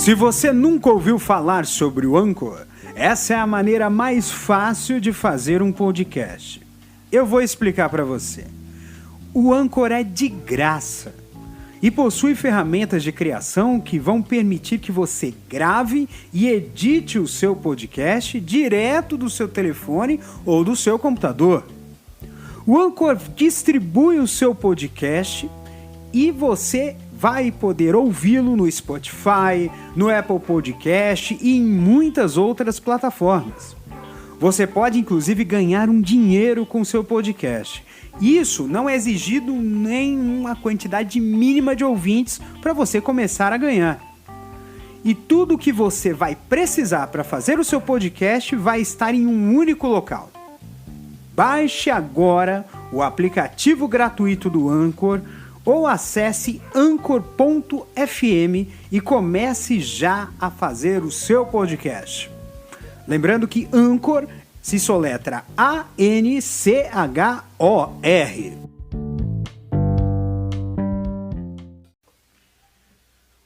Se você nunca ouviu falar sobre o Anchor, essa é a maneira mais fácil de fazer um podcast. Eu vou explicar para você. O Anchor é de graça e possui ferramentas de criação que vão permitir que você grave e edite o seu podcast direto do seu telefone ou do seu computador. O Anchor distribui o seu podcast e você vai poder ouvi-lo no Spotify, no Apple Podcast e em muitas outras plataformas. Você pode inclusive ganhar um dinheiro com seu podcast. Isso não é exigido nem uma quantidade mínima de ouvintes para você começar a ganhar. E tudo que você vai precisar para fazer o seu podcast vai estar em um único local. Baixe agora o aplicativo gratuito do Anchor ou acesse anchor.fm e comece já a fazer o seu podcast. Lembrando que Anchor se soletra A-N-C-H-O-R.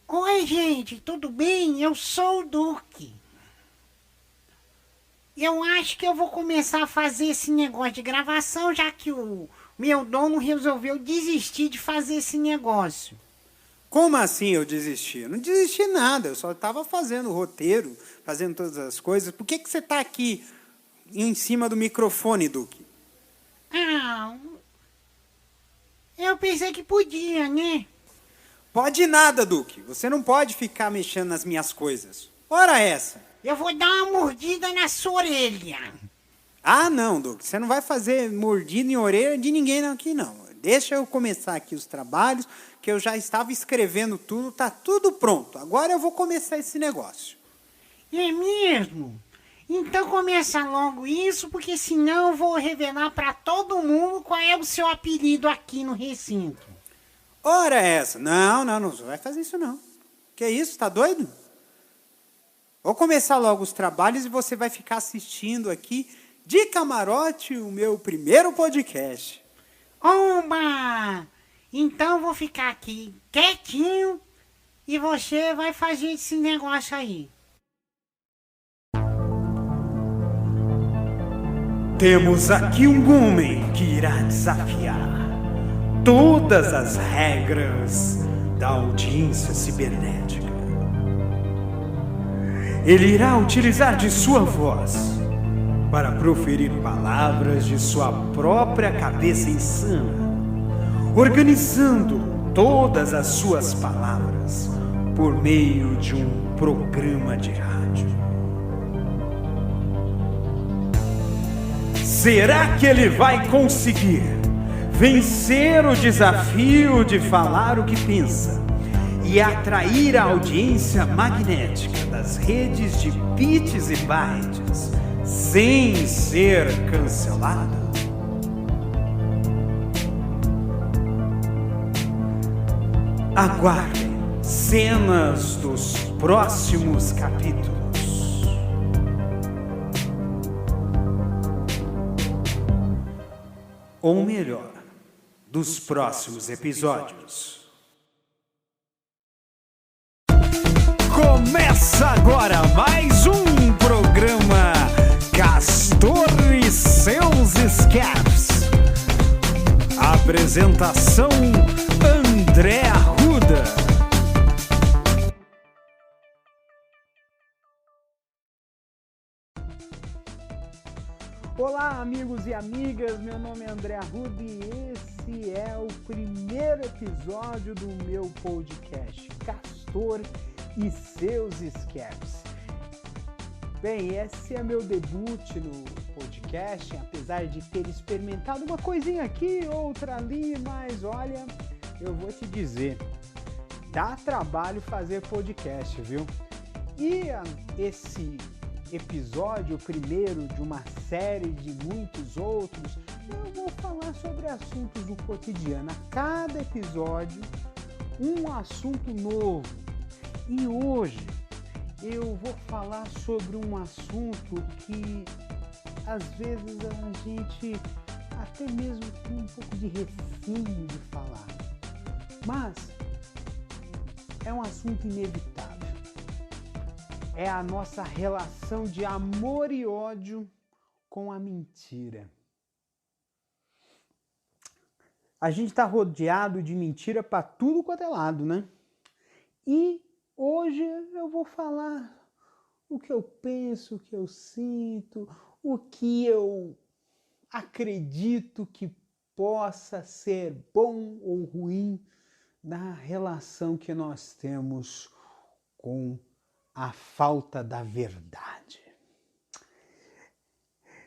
Oi, gente, tudo bem? Eu sou o Duque. Eu acho que eu vou começar a fazer esse negócio de gravação, já que o meu dono resolveu desistir de fazer esse negócio. Como assim eu desisti? Eu não desisti nada, eu só estava fazendo o roteiro, fazendo todas as coisas. Por que você está aqui em cima do microfone, Duque? Eu pensei que podia, né? Pode nada, Duque. Você não pode ficar mexendo nas minhas coisas. Ora essa. Eu vou dar uma mordida na sua orelha. Ah, não, Duque. Você não vai fazer mordida em orelha de ninguém aqui, não. Deixa eu começar aqui os trabalhos, que eu já estava escrevendo tudo, tá tudo pronto. Agora eu vou começar esse negócio. É mesmo? Então começa logo isso, porque senão eu vou revelar para todo mundo qual é o seu apelido aqui no recinto. Ora essa. Não vai fazer isso não. Que isso, tá doido? Vou começar logo os trabalhos e você vai ficar assistindo aqui de camarote o meu primeiro podcast. Oba! Então vou ficar aqui quietinho e você vai fazer esse negócio aí. Temos aqui um homem que irá desafiar todas as regras da audiência cibernética. Ele irá utilizar de sua voz para proferir palavras de sua própria cabeça insana, organizando todas as suas palavras por meio de um programa de rádio. Será que ele vai conseguir vencer o desafio de falar o que pensa e atrair a audiência magnética das redes de bits e bytes sem ser cancelado? Aguardem cenas dos próximos capítulos. Ou melhor, dos próximos episódios. Começa agora mais um programa Castor e seus Escapes. Apresentação André Arruda. Olá, amigos e amigas, meu nome é André Arruda e esse é o primeiro episódio do meu podcast Castor e seus Escapes. Bem, esse é meu debut no podcast, apesar de ter experimentado uma coisinha aqui, outra ali, mas olha, eu vou te dizer, dá trabalho fazer podcast, viu? E esse episódio, o primeiro de uma série de muitos outros, eu vou falar sobre assuntos do cotidiano. A cada episódio, um assunto novo. E hoje eu vou falar sobre um assunto que às vezes a gente até mesmo tem um pouco de receio de falar. Mas é um assunto inevitável. é a nossa relação de amor e ódio com a mentira. A gente está rodeado de mentira para tudo quanto é lado, né? E hoje eu vou falar o que eu penso, o que eu sinto, o que eu acredito que possa ser bom ou ruim na relação que nós temos com a falta da verdade.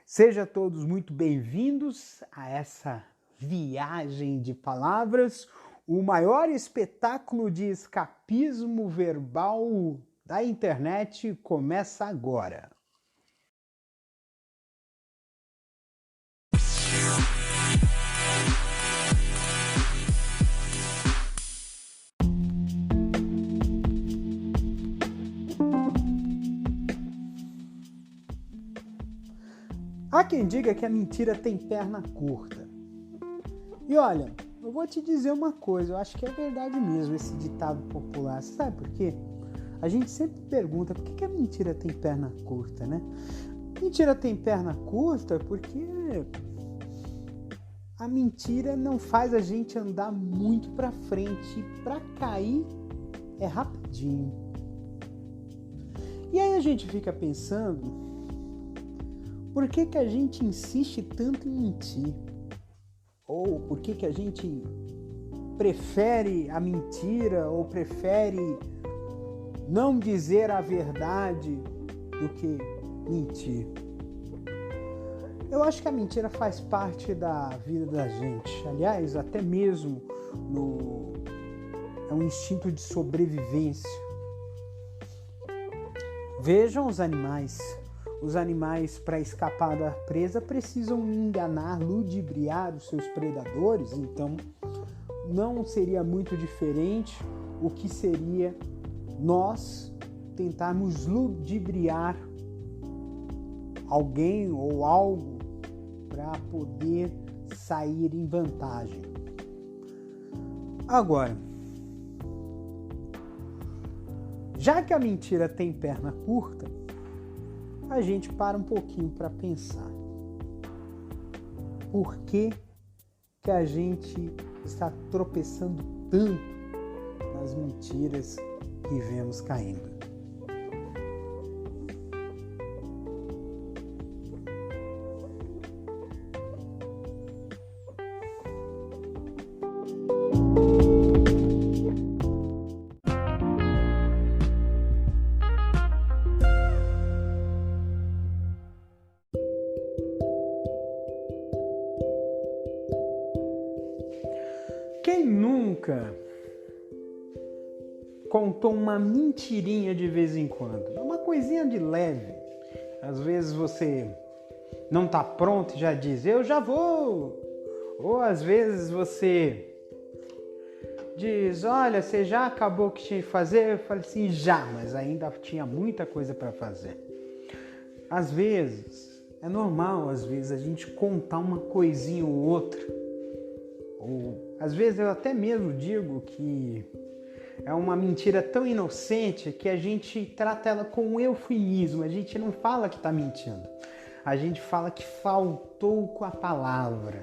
Sejam todos muito bem-vindos a essa viagem de palavras, o maior espetáculo de escapismo verbal da internet começa agora. Há quem diga que a mentira tem perna curta. E olha, eu vou te dizer uma coisa, eu acho que é verdade mesmo esse ditado popular. Sabe por quê? A gente sempre pergunta por que a mentira tem perna curta, né? Mentira tem perna curta porque a mentira não faz a gente andar muito pra frente. E pra cair é rapidinho. E aí a gente fica pensando, por que a gente insiste tanto em mentir? Ou por que a gente prefere a mentira ou prefere não dizer a verdade do que mentir? Eu acho que a mentira faz parte da vida da gente. Aliás, até mesmo é um instinto de sobrevivência. Vejam os animais. Os animais, para escapar da presa, precisam enganar, ludibriar os seus predadores. Então, não seria muito diferente o que seria nós tentarmos ludibriar alguém ou algo para poder sair em vantagem. Agora, já que a mentira tem perna curta, a gente para um pouquinho para pensar. Por que a gente está tropeçando tanto nas mentiras que vemos caindo? Quem nunca contou uma mentirinha de vez em quando? É uma coisinha de leve. Às vezes você não está pronto e já diz, eu já vou. Ou às vezes você diz, olha, você já acabou o que tinha que fazer? Eu falei assim, já, mas ainda tinha muita coisa para fazer. Às vezes, é normal, às vezes, a gente contar uma coisinha ou outra. Ou, às vezes, eu até mesmo digo que é uma mentira tão inocente que a gente trata ela com um eufemismo. A gente não fala que está mentindo. A gente fala que faltou com a palavra.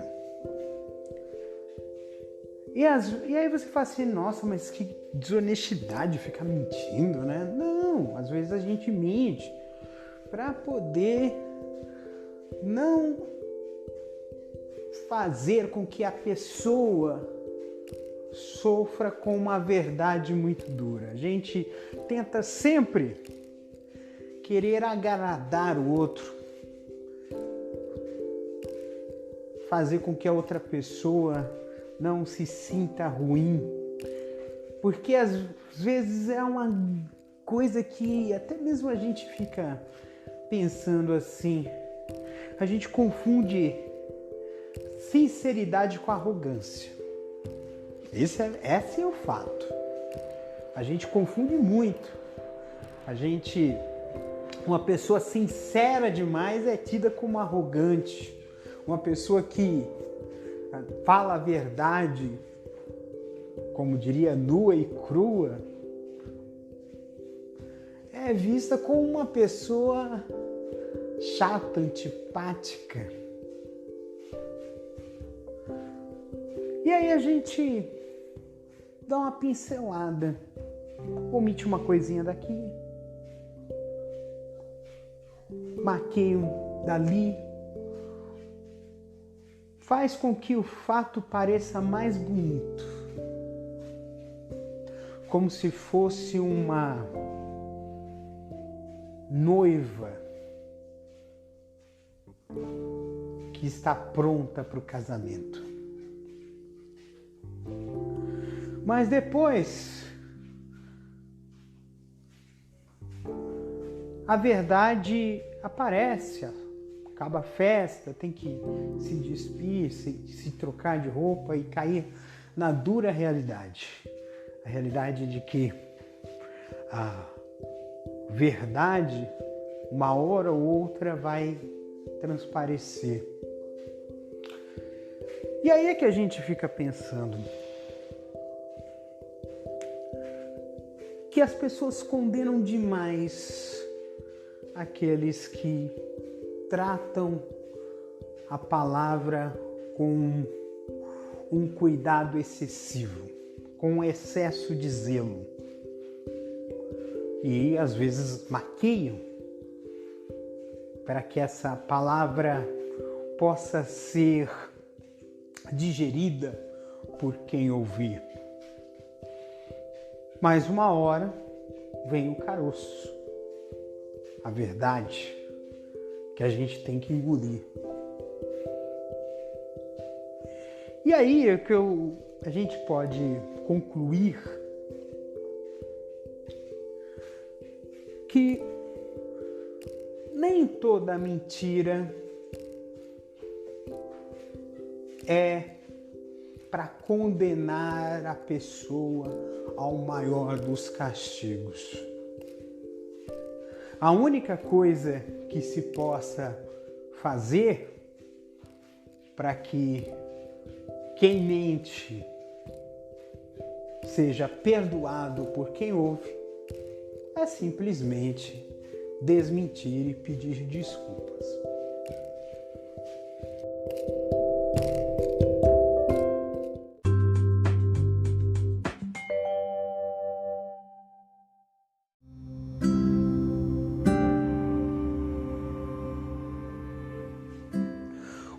E aí você fala assim, nossa, mas que desonestidade ficar mentindo, né? Não, às vezes a gente mente para poder não fazer com que a pessoa sofra com uma verdade muito dura. A gente tenta sempre querer agradar o outro, fazer com que a outra pessoa não se sinta ruim, porque às vezes é uma coisa que até mesmo a gente fica pensando assim, a gente confunde sinceridade com arrogância. Esse é o fato. A gente confunde muito. Uma pessoa sincera demais é tida como arrogante. Uma pessoa que fala a verdade, como diria, nua e crua, é vista como uma pessoa chata, antipática. E aí a gente dá uma pincelada, omite uma coisinha daqui, maqueio dali, faz com que o fato pareça mais bonito, como se fosse uma noiva que está pronta para o casamento. Mas depois, a verdade aparece, acaba a festa, tem que se despir, se trocar de roupa e cair na dura realidade. A realidade de que a verdade, uma hora ou outra, vai transparecer. E aí é que a gente fica pensando que as pessoas condenam demais aqueles que tratam a palavra com um cuidado excessivo, com um excesso de zelo. E às vezes maqueiam para que essa palavra possa ser digerida por quem ouvir. Mas uma hora vem o caroço, a verdade que a gente tem que engolir. E aí é que a gente pode concluir que nem toda mentira é para condenar a pessoa ao maior dos castigos. A única coisa que se possa fazer para que quem mente seja perdoado por quem ouve é simplesmente desmentir e pedir desculpas.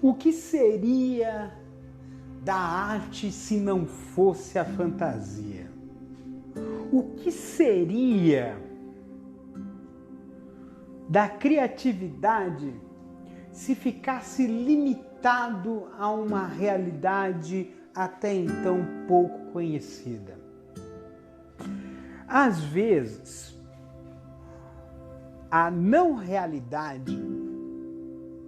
O que seria da arte se não fosse a fantasia? O que seria da criatividade se ficasse limitado a uma realidade até então pouco conhecida? Às vezes, a não realidade,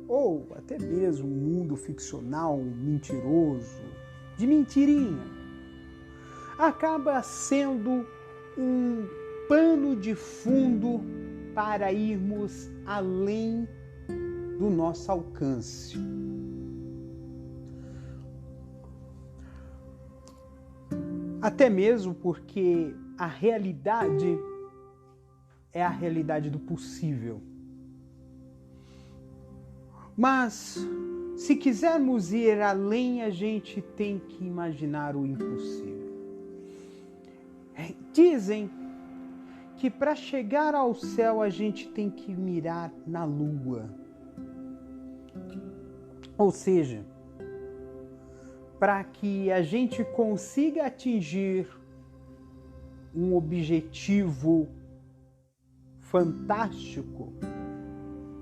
ou até mesmo um mundo ficcional, mentiroso, de mentirinha, acaba sendo um pano de fundo para irmos além do nosso alcance. Até mesmo porque a realidade é a realidade do possível. Mas, se quisermos ir além, a gente tem que imaginar o impossível. Dizem que para chegar ao céu a gente tem que mirar na lua. Ou seja, para que a gente consiga atingir um objetivo fantástico,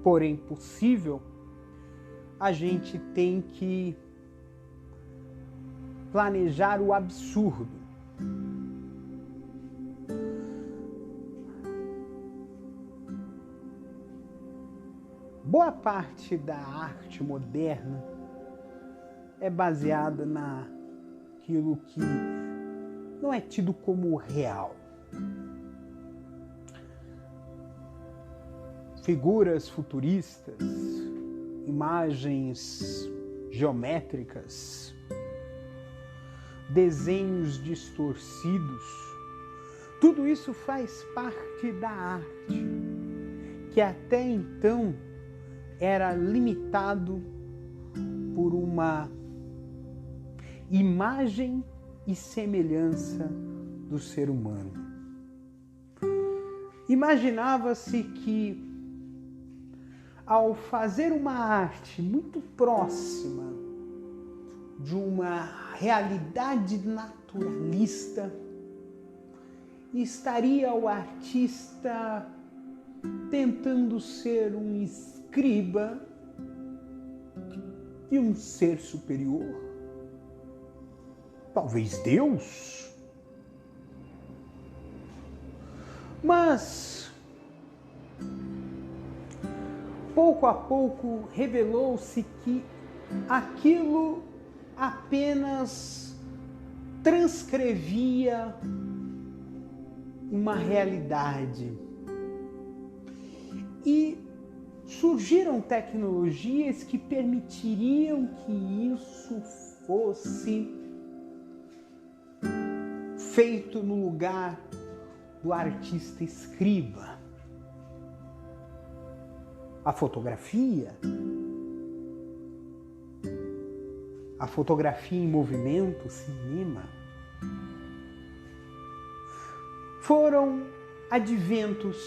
porém possível, a gente tem que planejar o absurdo. Boa parte da arte moderna é baseada naquilo que não é tido como real. Figuras futuristas, imagens geométricas, desenhos distorcidos, Tudo isso faz parte da arte, que até então era limitado por uma imagem e semelhança do ser humano. Imaginava-se que, ao fazer uma arte muito próxima de uma realidade naturalista, estaria o artista tentando ser um escriba de um ser superior, talvez Deus. Mas, pouco a pouco, revelou-se que aquilo apenas transcrevia uma realidade. E surgiram tecnologias que permitiriam que isso fosse feito no lugar do artista escriba. A fotografia em movimento, o cinema, foram adventos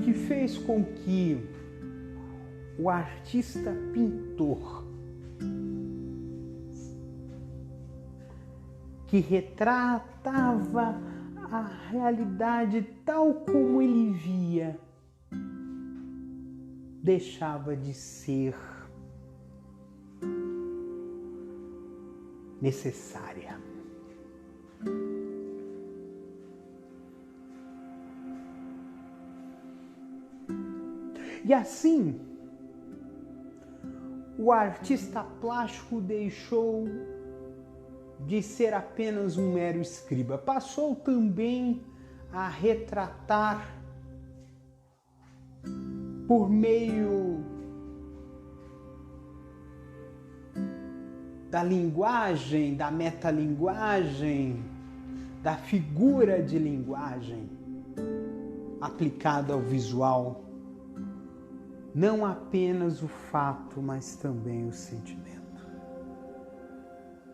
que fez com que o artista pintor, que retratava a realidade tal como ele via, deixava de ser necessária. E assim, o artista plástico deixou de ser apenas um mero escriba. Passou também a retratar por meio da linguagem, da metalinguagem, da figura de linguagem aplicada ao visual, não apenas o fato, mas também o sentimento,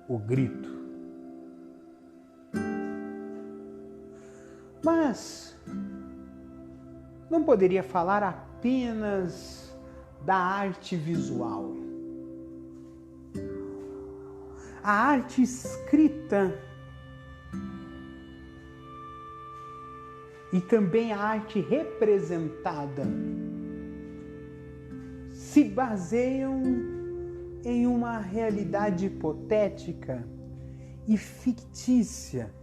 o grito. Mas não poderia falar apenas da arte visual. A arte escrita e também a arte representada se baseiam em uma realidade hipotética e fictícia.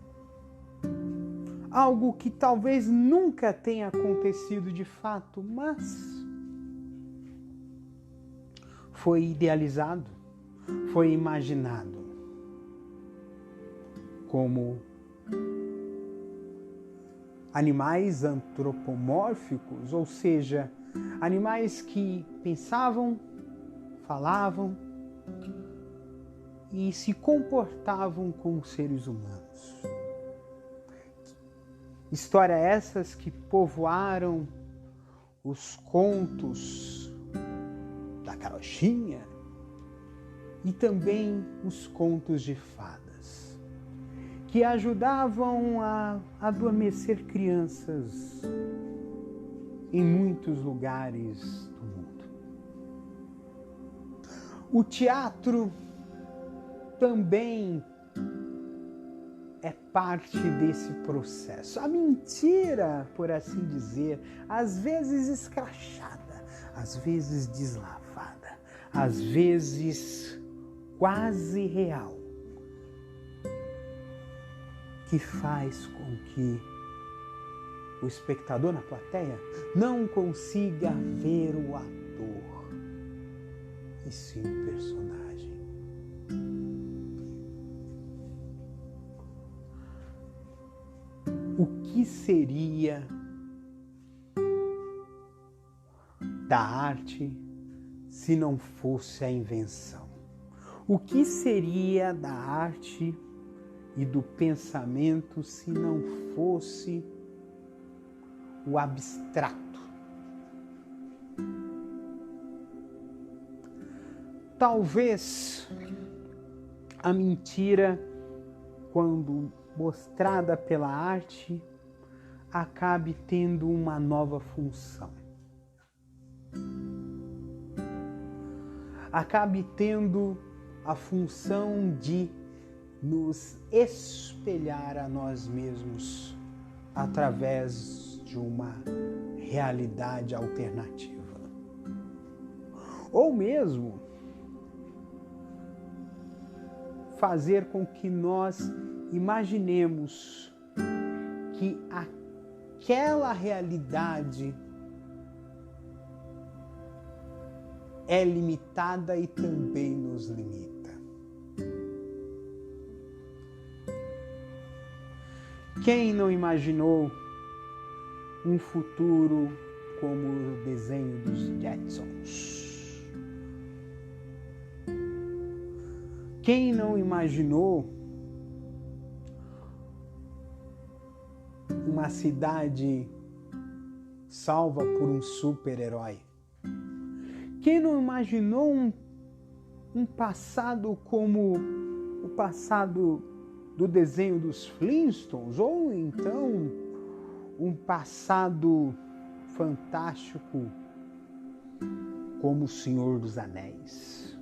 Algo que talvez nunca tenha acontecido de fato, mas foi idealizado, foi imaginado como animais antropomórficos, ou seja, animais que pensavam, falavam e se comportavam como seres humanos. Histórias essas que povoaram os contos da carochinha e também os contos de fadas, que ajudavam a adormecer crianças em muitos lugares do mundo. O teatro também é parte desse processo. A mentira, por assim dizer, às vezes escrachada, às vezes deslavada, às vezes quase real, que faz com que o espectador na plateia não consiga ver o ator, e sim o personagem. O que seria da arte se não fosse a invenção? O que seria da arte e do pensamento se não fosse o abstrato. Talvez a mentira, quando mostrada pela arte, acabe tendo uma nova função. Acabe tendo a função de nos espelhar a nós mesmos através de uma realidade alternativa. Ou mesmo fazer com que nós imaginemos que aquela realidade é limitada e também nos limita. Quem não imaginou um futuro como o desenho dos Jetsons? Quem não imaginou uma cidade salva por um super-herói? Quem não imaginou um passado como o passado do desenho dos Flintstones? Ou então um passado fantástico como o Senhor dos Anéis?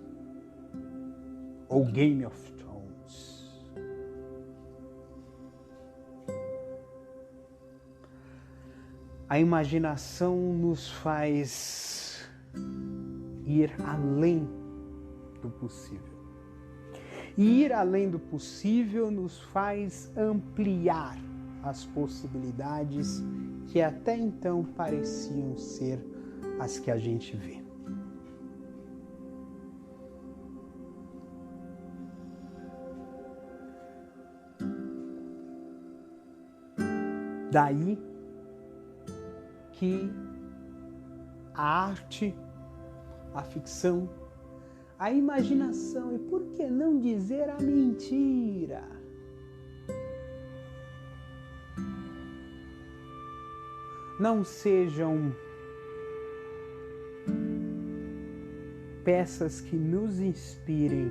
Ou Game of Thrones? A imaginação nos faz ir além do possível. E ir além do possível nos faz ampliar as possibilidades que até então pareciam ser as que a gente vê. Daí que a arte, a ficção, a imaginação e por que não dizer a mentira não sejam peças que nos inspirem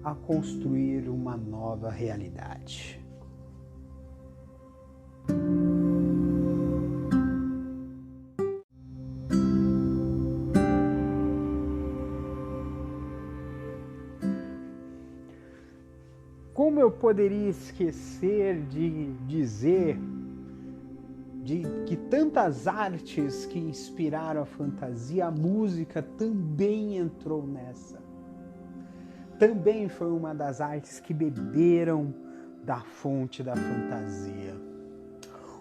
a construir uma nova realidade. Como eu poderia esquecer de dizer que tantas artes que inspiraram a fantasia, a música também entrou nessa. Também foi uma das artes que beberam da fonte da fantasia.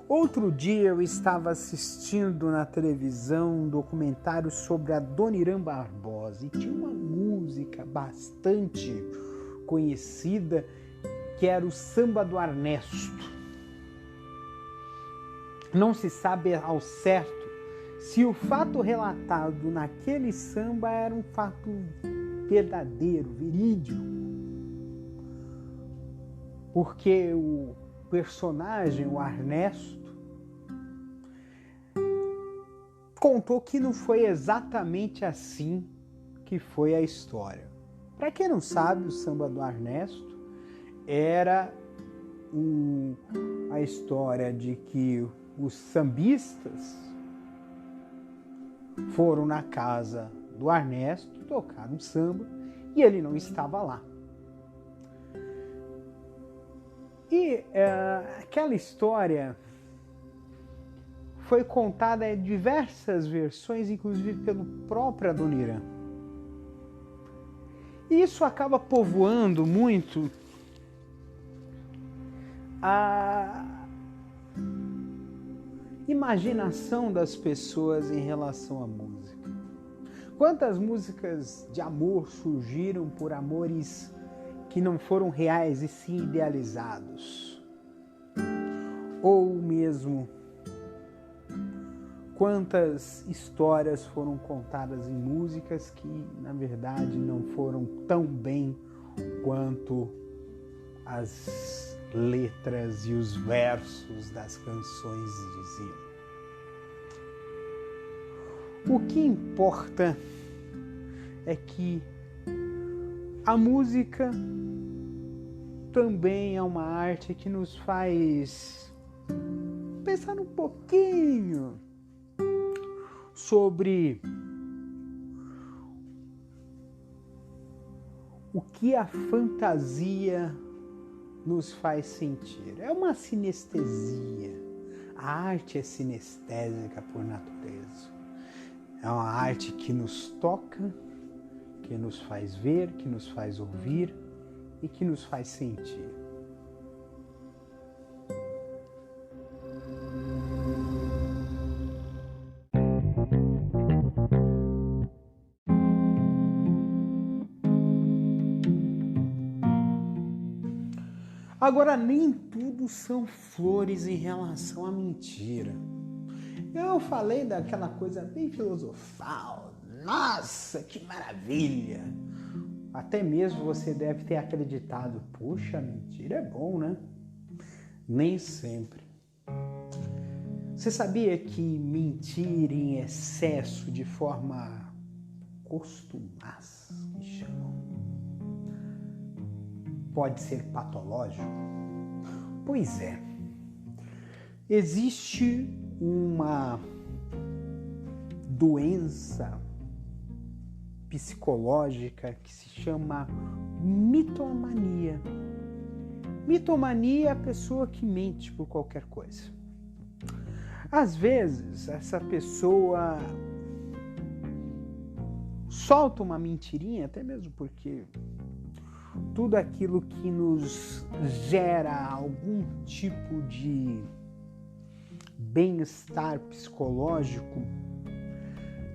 Outro dia eu estava assistindo na televisão um documentário sobre a Dona Irã Barbosa e tinha uma música bastante conhecida que era o Samba do Arnesto. Não se sabe ao certo se o fato relatado naquele samba era um fato verdadeiro, verídico, porque o personagem, o Arnesto, contou que não foi exatamente assim que foi a história. Para quem não sabe, o Samba do Arnesto era a história de que os sambistas foram na casa do Arnesto tocar um samba e ele não estava lá. E aquela história foi contada em diversas versões, inclusive pelo próprio Dona Irã. E isso acaba povoando muito a imaginação das pessoas em relação à música. Quantas músicas de amor surgiram por amores que não foram reais e sim idealizados? Ou mesmo quantas histórias foram contadas em músicas que na verdade não foram tão bem quanto as letras e os versos das canções diziam. O que importa é que a música também é uma arte que nos faz pensar um pouquinho sobre o que a fantasia nos faz sentir. É uma sinestesia. A arte é sinestésica por natureza. É uma arte que nos toca, que nos faz ver, que nos faz ouvir e que nos faz sentir. Agora, nem tudo são flores em relação à mentira. Eu falei daquela coisa bem filosofal. Nossa, que maravilha! Até mesmo você deve ter acreditado, puxa, mentira é bom, né? Nem sempre. Você sabia que mentir em excesso, de forma costumaz, que chamam, pode ser patológico? Pois é. Existe uma doença psicológica que se chama mitomania. Mitomania é a pessoa que mente por qualquer coisa. Às vezes, essa pessoa solta uma mentirinha, até mesmo porque tudo aquilo que nos gera algum tipo de bem-estar psicológico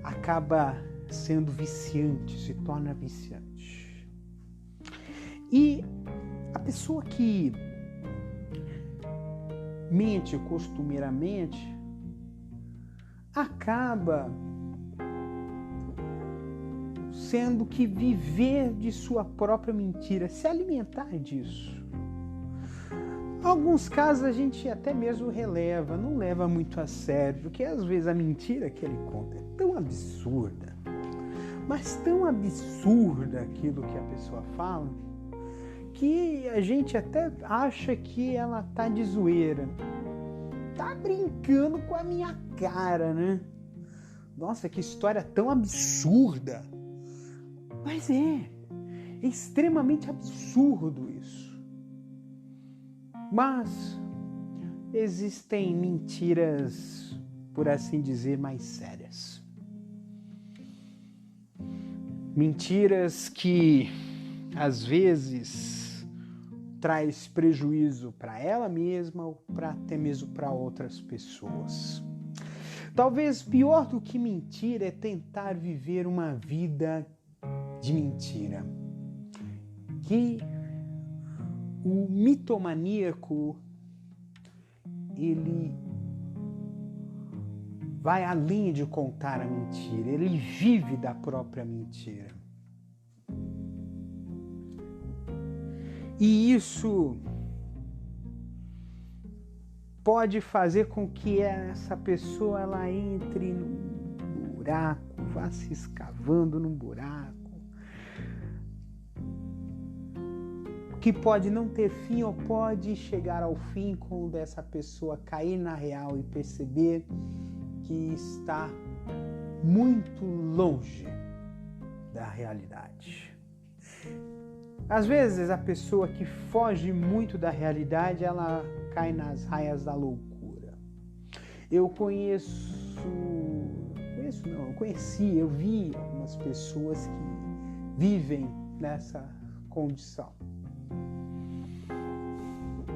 acaba sendo viciante, se torna viciante. E a pessoa que mente costumeiramente acaba sendo que viver de sua própria mentira, se alimentar disso. Em alguns casos a gente até mesmo releva, não leva muito a sério, porque às vezes a mentira que ele conta é tão absurda, mas tão absurda aquilo que a pessoa fala, que a gente até acha que ela tá de zoeira, tá brincando com a minha cara, né? Nossa, que história tão absurda! Mas é extremamente absurdo isso. Mas existem mentiras, por assim dizer, mais sérias. Mentiras que, às vezes, traz prejuízo para ela mesma ou até mesmo para outras pessoas. Talvez pior do que mentir é tentar viver uma vida de mentira. Que o mitomaníaco, ele vai além de contar a mentira, ele vive da própria mentira. E isso pode fazer com que essa pessoa ela entre num buraco, vá se escavando num buraco, que pode não ter fim ou pode chegar ao fim quando essa pessoa cair na real e perceber que está muito longe da realidade. Às vezes a pessoa que foge muito da realidade, ela cai nas raias da loucura. Eu vi algumas pessoas que vivem nessa condição.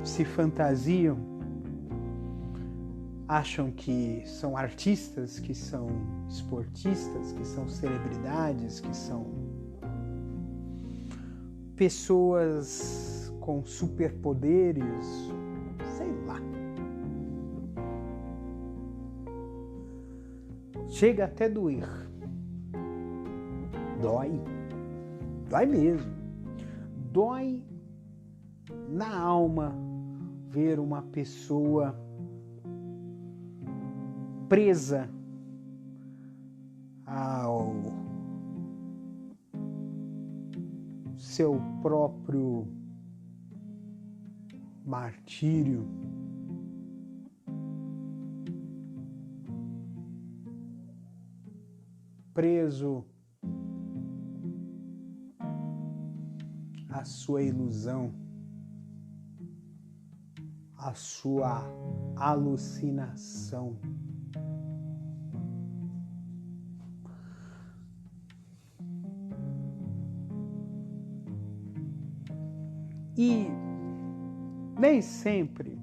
Se fantasiam, acham que são artistas, que são esportistas, que são celebridades, que são pessoas com superpoderes, sei lá. Chega até doer. Dói. Dói mesmo. Dói na alma ver uma pessoa presa ao seu próprio martírio, preso à sua ilusão, à sua alucinação. E nem sempre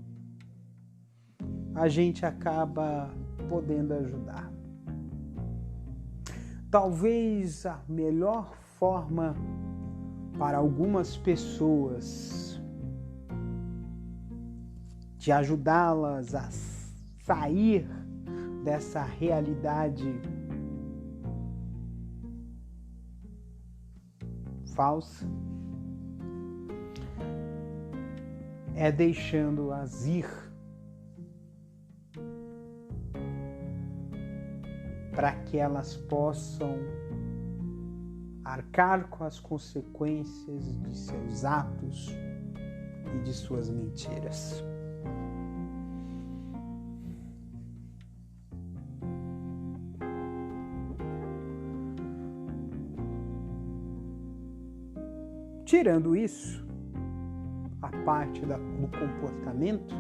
a gente acaba podendo ajudar. Talvez a melhor forma para algumas pessoas de ajudá-las a sair dessa realidade falsa é deixando-as ir para que elas possam arcar com as consequências de seus atos e de suas mentiras. Tirando isso, a parte do comportamento,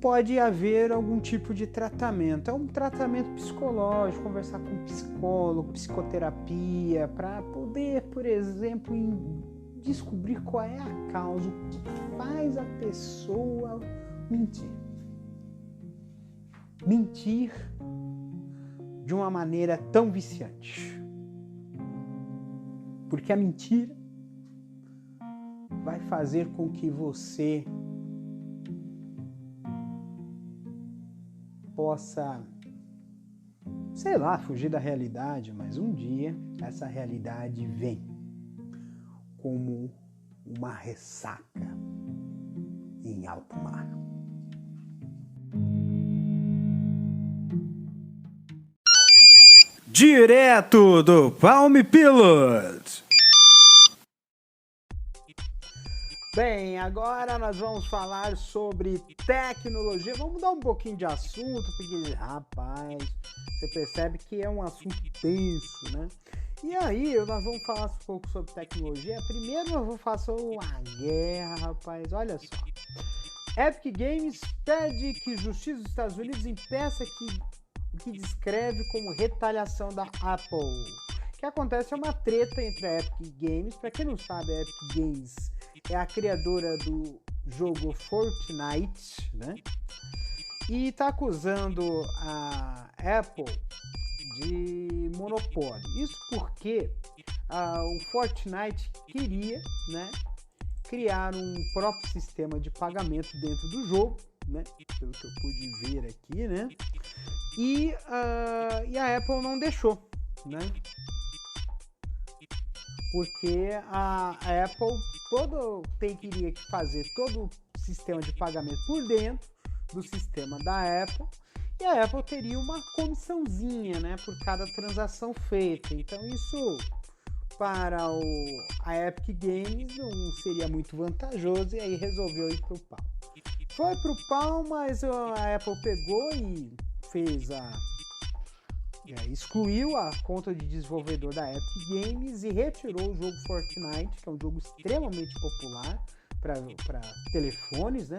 pode haver algum tipo de tratamento. É um tratamento psicológico, conversar com um psicólogo, psicoterapia, para poder, por exemplo, descobrir qual é a causa, o que faz a pessoa mentir. Mentir de uma maneira tão viciante. Porque a mentira vai fazer com que você possa, sei lá, fugir da realidade, mas um dia essa realidade vem como uma ressaca em alto mar. Direto do Palm Pilot. Bem, agora nós vamos falar sobre tecnologia. Vamos mudar um pouquinho de assunto, porque, rapaz, você percebe que é um assunto tenso, né? E aí, nós vamos falar um pouco sobre tecnologia. Primeiro, eu vou falar sobre uma guerra, rapaz. Olha só. Epic Games pede que Justiça dos Estados Unidos impeça o que descreve como retaliação da Apple. O que acontece é uma treta entre a Epic Games. Para quem não sabe, a Epic Games é a criadora do jogo Fortnite, né? E está acusando a Apple de monopólio. Isso porque o Fortnite queria, né, criar um próprio sistema de pagamento dentro do jogo, né? Pelo que eu pude ver aqui, né? E a Apple não deixou, né? Porque a Apple queria fazer todo o sistema de pagamento por dentro do sistema da Apple, e a Apple teria uma comissãozinha, né, por cada transação feita. Então isso para a Epic Games não seria muito vantajoso, e aí resolveu ir pro pau. Foi pro pau, mas a Apple pegou e fez excluiu a conta de desenvolvedor da Epic Games e retirou o jogo Fortnite, que é um jogo extremamente popular para telefones, né,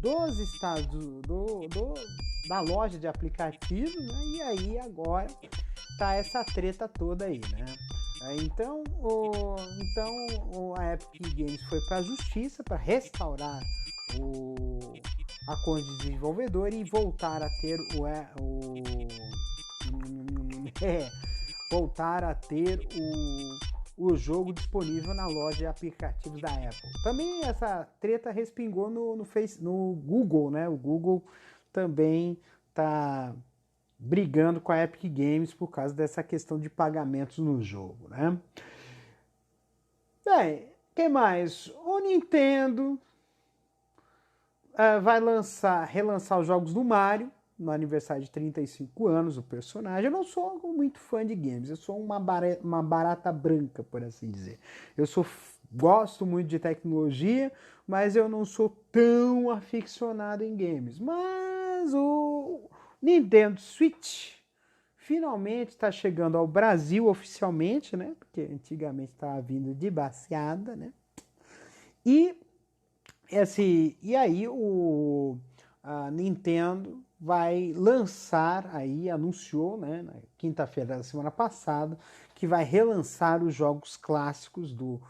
dos estados da loja de aplicativos, né, e aí agora tá essa treta toda aí, né. Então a Epic Games foi para a justiça para restaurar a conta de desenvolvedor e voltar a ter o jogo disponível na loja de aplicativos da Apple. Também essa treta respingou no Google, né? O Google também está brigando com a Epic Games por causa dessa questão de pagamentos no jogo, né? Bem, que mais? O Nintendo vai relançar os jogos do Mario no aniversário de 35 anos, o personagem. Eu não sou muito fã de games, eu sou uma barata branca, por assim dizer. Gosto muito de tecnologia, mas eu não sou tão aficionado em games. Mas o Nintendo Switch finalmente está chegando ao Brasil oficialmente, né? Porque antigamente estava vindo de baseada, né? E aí a Nintendo vai lançar aí, anunciou, né, na quinta-feira da semana passada, que vai relançar os jogos clássicos do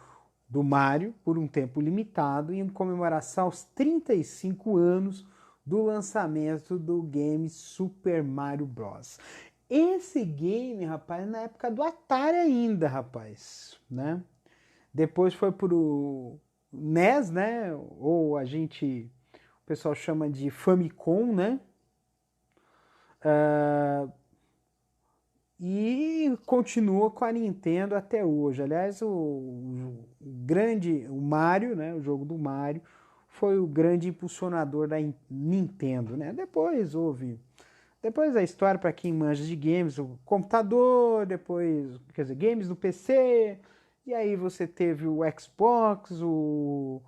Mario por um tempo limitado em comemoração aos 35 anos do lançamento do game Super Mario Bros. Esse game, rapaz, na época do Atari ainda, rapaz, né? Depois foi pro NES, né? Ou o pessoal chama de Famicom, né? E continua com a Nintendo até hoje. Aliás, o Mario, né? O jogo do Mario foi o grande impulsionador da Nintendo, né? Depois a história para quem manja de games, o computador, depois, quer dizer, games no PC, e aí você teve o Xbox, o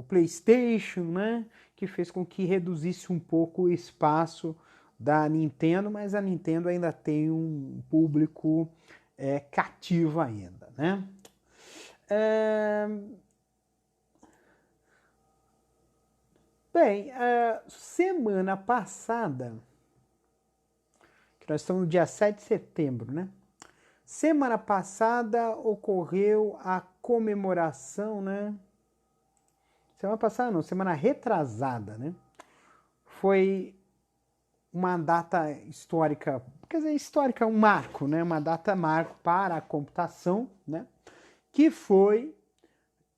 PlayStation, né? Que fez com que reduzisse um pouco o espaço da Nintendo, mas a Nintendo ainda tem um público cativo ainda, né? Bem, semana passada, que nós estamos no dia 7 de setembro, né? Semana passada ocorreu a comemoração, né? Semana passada não, semana retrasada, né? Foi uma data histórica, quer dizer, histórica, um marco, né? Uma data marco para a computação, né? Que foi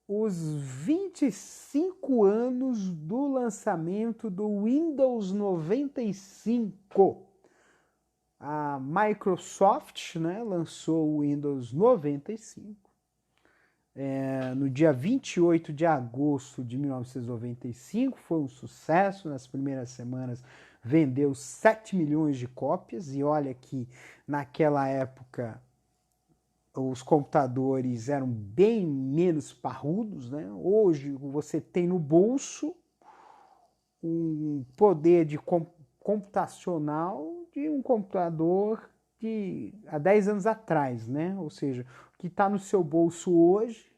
os 25 anos do lançamento do Windows 95. A Microsoft, né, lançou o Windows 95 no dia 28 de agosto de 1995. Foi um sucesso. Nas primeiras semanas vendeu 7 milhões de cópias. E olha que naquela época os computadores eram bem menos parrudos, né? Hoje você tem no bolso um poder de computacional de um computador de há 10 anos atrás, né? Ou seja, o que está no seu bolso hoje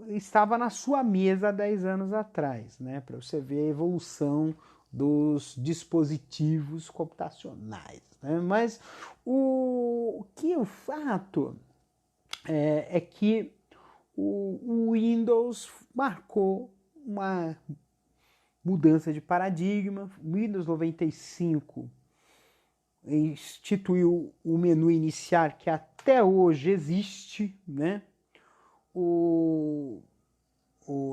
estava na sua mesa há 10 anos atrás, né? Para você ver a evolução dos dispositivos computacionais, né? Mas o fato é que o Windows marcou uma mudança de paradigma. O Windows 95 instituiu o menu iniciar que até hoje existe, né? O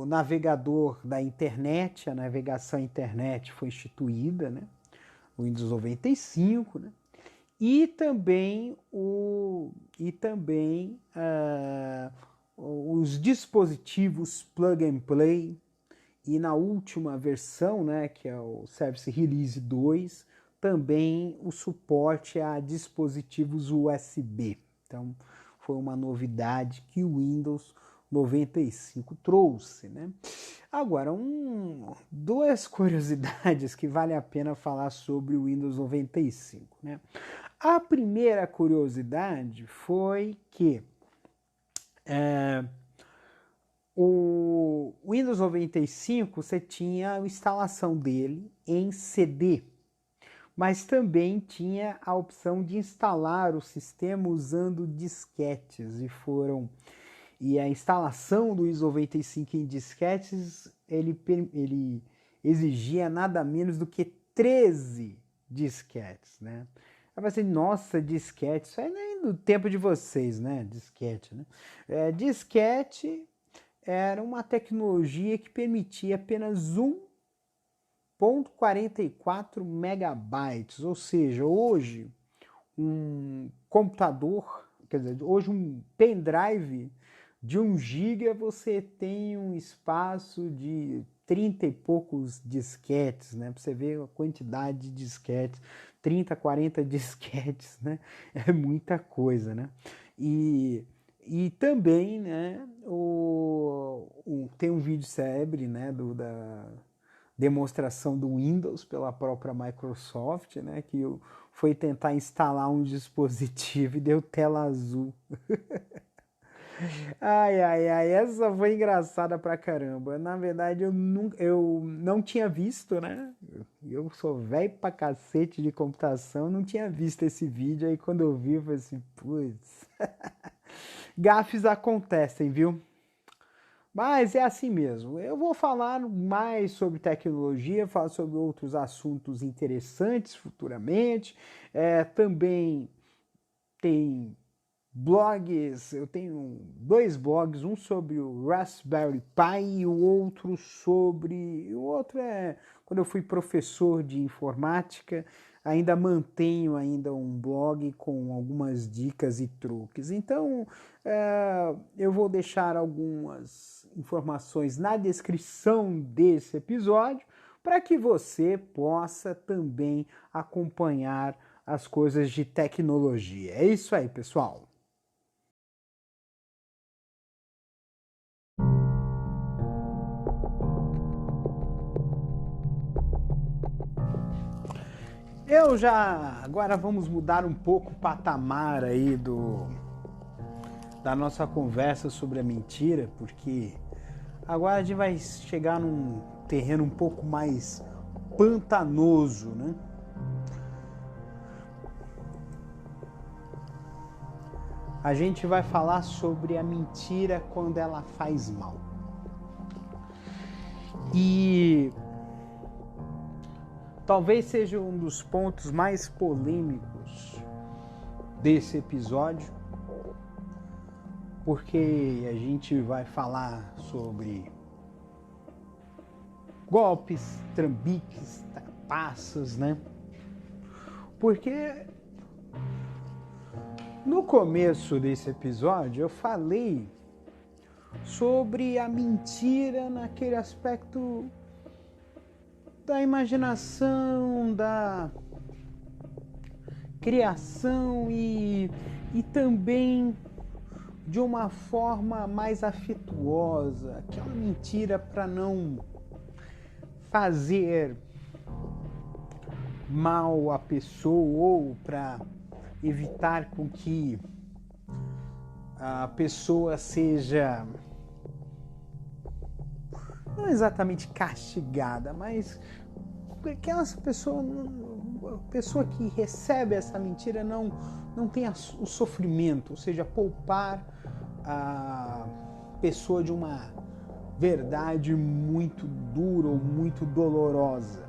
navegador da internet, a navegação internet foi instituída, né? O Windows 95, né? E também os dispositivos plug and play. E na última versão, né, que é o Service Release 2, também o suporte a dispositivos USB. Então, foi uma novidade que o Windows 95 trouxe, né? Agora, duas curiosidades que vale a pena falar sobre o Windows 95, né? A primeira curiosidade foi que o Windows 95 você tinha a instalação dele em CD, mas também tinha a opção de instalar o sistema usando disquetes e a instalação do Windows 95 em disquetes ele exigia nada menos do que 13 disquetes, né? Aí vai ser, nossa, disquete, isso aí nem do tempo de vocês, né? Disquete, né? Disquete era uma tecnologia que permitia apenas 1,44 megabytes, ou seja, hoje um computador, quer dizer, hoje um pendrive De 1 GB você tem um espaço de 30 e poucos disquetes, né? Para você ver a quantidade de disquetes, 30, 40 disquetes, né? É muita coisa, né? E também, né, tem um vídeo célebre, né, da demonstração do Windows pela própria Microsoft, né, que foi tentar instalar um dispositivo e deu tela azul. Ai, ai, ai, essa foi engraçada pra caramba. Na verdade, eu não tinha visto, né? Eu sou velho pra cacete de computação, não tinha visto esse vídeo. Aí quando eu vi, eu falei assim, putz. Gafes acontecem, viu? Mas é assim mesmo. Eu vou falar mais sobre tecnologia, falar sobre outros assuntos interessantes futuramente. Também tem blogs, eu tenho 2 blogs, um sobre o Raspberry Pi e o outro sobre... O outro é quando eu fui professor de informática, ainda mantenho ainda um blog com algumas dicas e truques. Então, eu vou deixar algumas informações na descrição desse episódio para que você possa também acompanhar as coisas de tecnologia. É isso aí, pessoal. Agora vamos mudar um pouco o patamar aí da nossa conversa sobre a mentira, porque agora a gente vai chegar num terreno um pouco mais pantanoso, né? A gente vai falar sobre a mentira quando ela faz mal. E talvez seja um dos pontos mais polêmicos desse episódio, porque a gente vai falar sobre golpes, trambiques, trapaças, né? Porque no começo desse episódio eu falei sobre a mentira naquele aspecto da imaginação, da criação e também de uma forma mais afetuosa, aquela mentira para não fazer mal à pessoa ou para evitar com que a pessoa seja não exatamente castigada, mas aquela pessoa que recebe essa mentira não tenha o sofrimento, ou seja, poupar a pessoa de uma verdade muito dura ou muito dolorosa.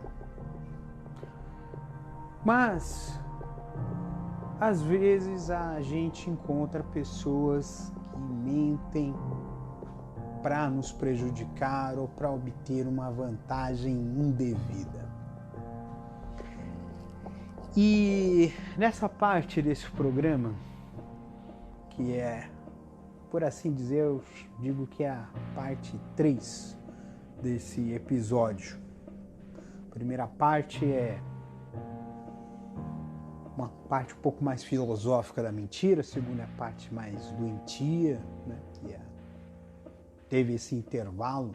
Mas às vezes a gente encontra pessoas que mentem para nos prejudicar ou para obter uma vantagem indevida. E nessa parte desse programa, que é, por assim dizer, eu digo que é a parte 3 desse episódio. A primeira parte é uma parte um pouco mais filosófica da mentira, a segunda é a parte mais doentia, né, que teve esse intervalo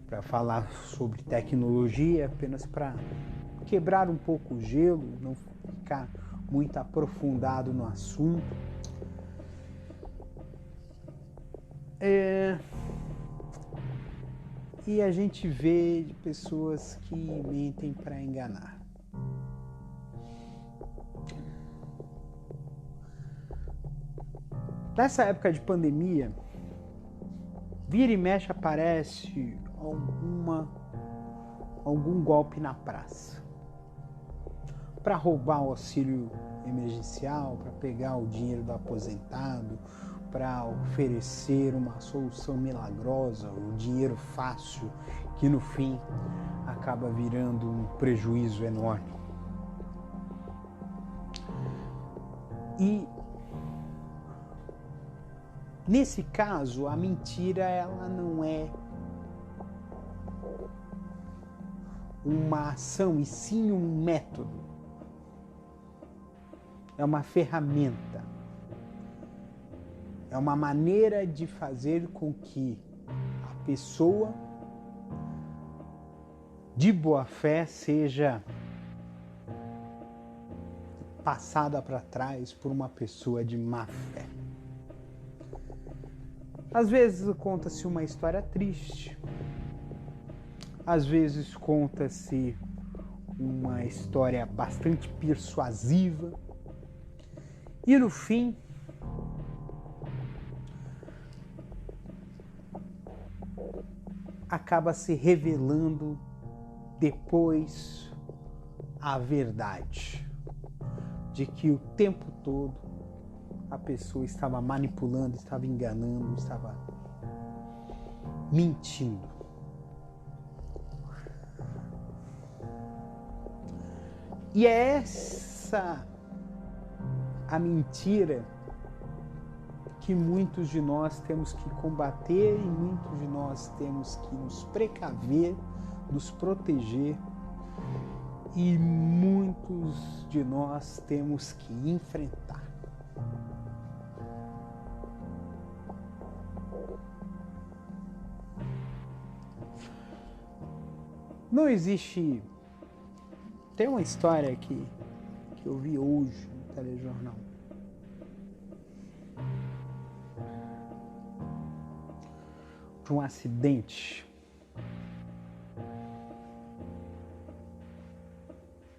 para falar sobre tecnologia, apenas para quebrar um pouco o gelo, não ficar muito aprofundado no assunto. E a gente vê de pessoas que mentem para enganar. Nessa época de pandemia, vira e mexe aparece algum golpe na praça para roubar o auxílio emergencial, para pegar o dinheiro do aposentado, para oferecer uma solução milagrosa, o dinheiro fácil, que no fim acaba virando um prejuízo enorme. E Nesse caso, a mentira ela não é uma ação, e sim um método. É uma ferramenta. É uma maneira de fazer com que a pessoa de boa fé seja passada para trás por uma pessoa de má fé. Às vezes conta-se uma história triste, às vezes conta-se uma história bastante persuasiva e no fim acaba se revelando depois a verdade de que o tempo todo a pessoa estava manipulando, estava enganando, estava mentindo. E é essa a mentira que muitos de nós temos que combater e muitos de nós temos que nos precaver, nos proteger e muitos de nós temos que enfrentar. Não existe... Tem uma história que eu vi hoje no telejornal. De um acidente.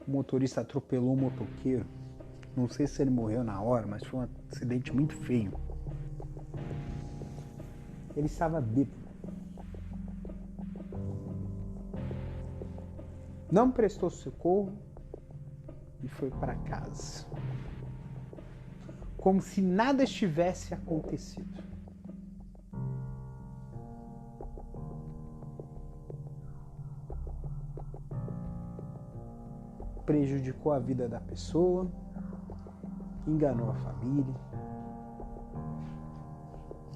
O motorista atropelou um motoqueiro. Não sei se ele morreu na hora, mas foi um acidente muito feio. Ele estava bêbado. Não prestou socorro e foi para casa. Como se nada estivesse acontecido. Prejudicou a vida da pessoa, enganou a família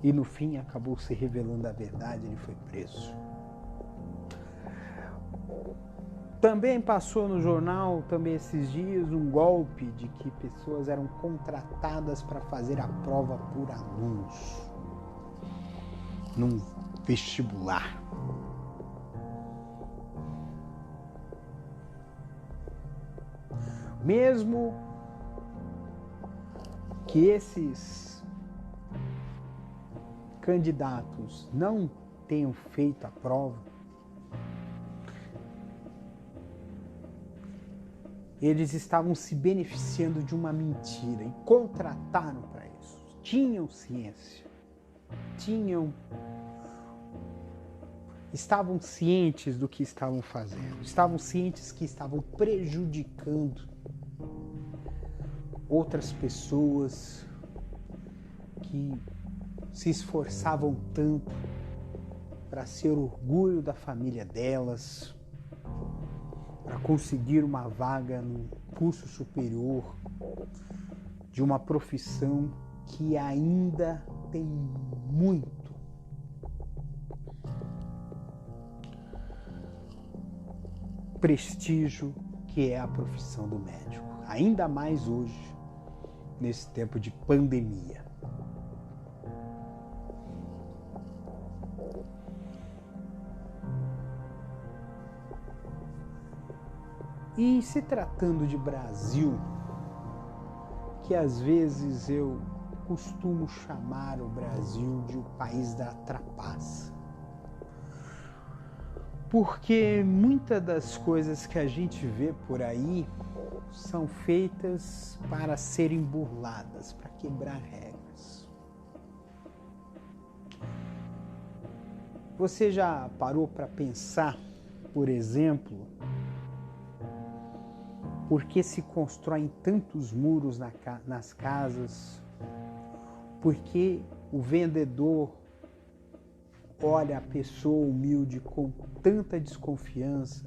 e no fim acabou se revelando a verdade, ele foi preso. Também passou no jornal, também esses dias, um golpe de que pessoas eram contratadas para fazer a prova por alunos num vestibular. Mesmo que esses candidatos não tenham feito a prova, eles estavam se beneficiando de uma mentira e contrataram para isso. Tinham ciência, estavam cientes do que estavam fazendo, estavam cientes que estavam prejudicando outras pessoas que se esforçavam tanto para ser orgulho da família delas, para conseguir uma vaga no curso superior de uma profissão que ainda tem muito prestígio, que é a profissão do médico. Ainda mais hoje, nesse tempo de pandemia. E se tratando de Brasil, que às vezes eu costumo chamar o Brasil de o país da trapaça. Porque muitas das coisas que a gente vê por aí são feitas para serem burladas, para quebrar regras. Você já parou para pensar, por exemplo, por que se constroem tantos muros nas casas? Por que o vendedor olha a pessoa humilde com tanta desconfiança?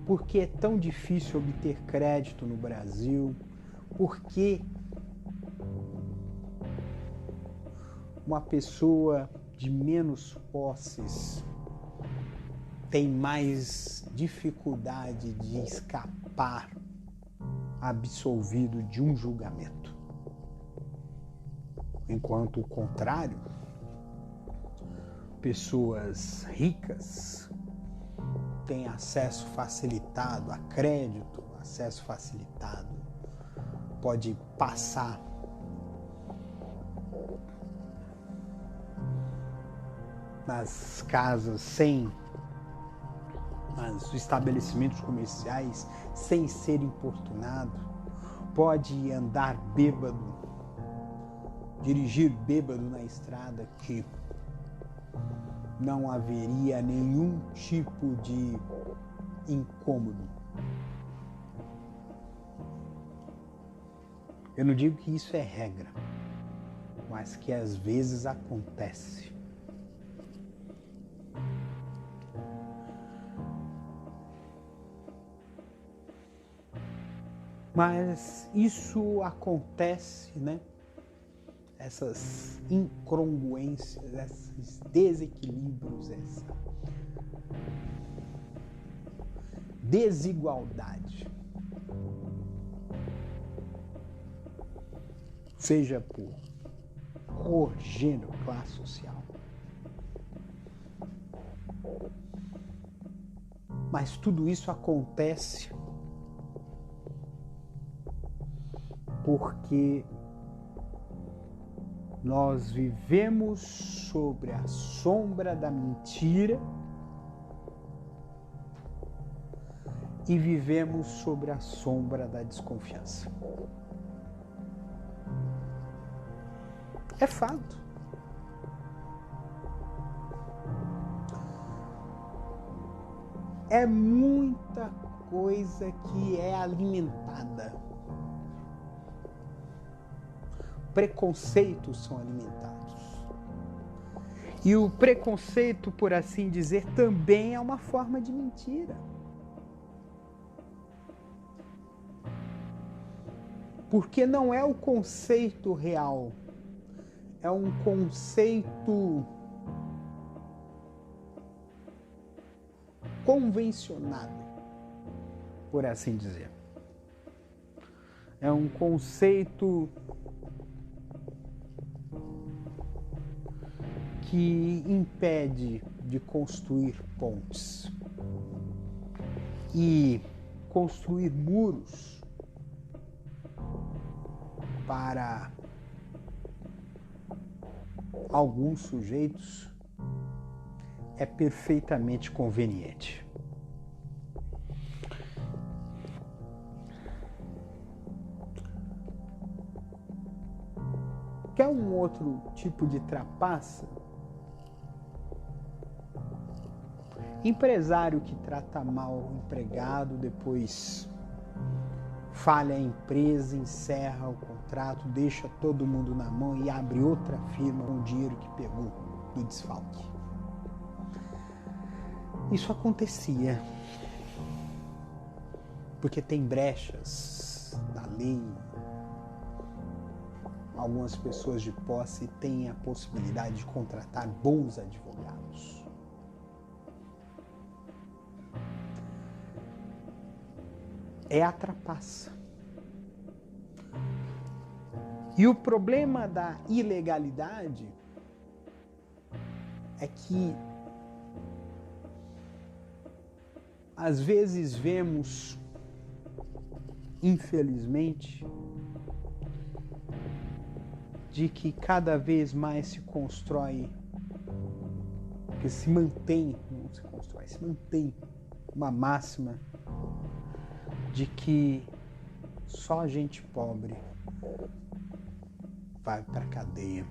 Por que é tão difícil obter crédito no Brasil? Por que uma pessoa de menos posses tem mais dificuldade de escapar absolvido de um julgamento. Enquanto o contrário, pessoas ricas têm acesso facilitado a crédito, acesso facilitado, pode passar nas casas nos estabelecimentos comerciais sem ser importunado, pode andar bêbado, dirigir bêbado na estrada, que não haveria nenhum tipo de incômodo. Eu não digo que isso é regra, mas que às vezes acontece. Mas isso acontece, né? Essas incongruências, esses desequilíbrios, essa desigualdade, seja por cor, gênero, classe social. Mas tudo isso acontece porque nós vivemos sobre a sombra da mentira e vivemos sobre a sombra da desconfiança. É fato. É muita coisa que é alimentada. Preconceitos são alimentados. E o preconceito, por assim dizer, também é uma forma de mentira. Porque não é o conceito real, é um conceito convencionado, por assim dizer. É um conceito que impede de construir pontes e construir muros para alguns sujeitos é perfeitamente conveniente. Quer um outro tipo de trapaça? Empresário que trata mal o empregado, depois falha a empresa, encerra o contrato, deixa todo mundo na mão e abre outra firma com o dinheiro que pegou do desfalque. Isso acontecia porque tem brechas na lei. Algumas pessoas de posse têm a possibilidade de contratar bons advogados. É a trapaça. E o problema da ilegalidade é que às vezes vemos, infelizmente, de que cada vez mais se constrói, que se mantém uma máxima de que só gente pobre vai para a cadeia.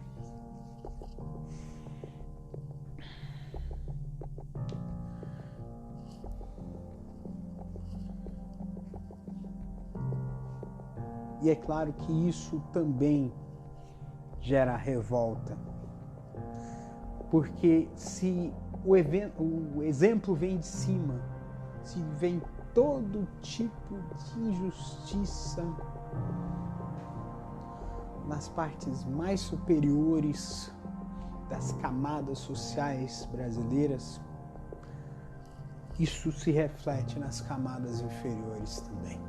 E é claro que isso também gera revolta, porque se o exemplo vem de cima, se vem todo tipo de injustiça nas partes mais superiores das camadas sociais brasileiras, isso se reflete nas camadas inferiores também.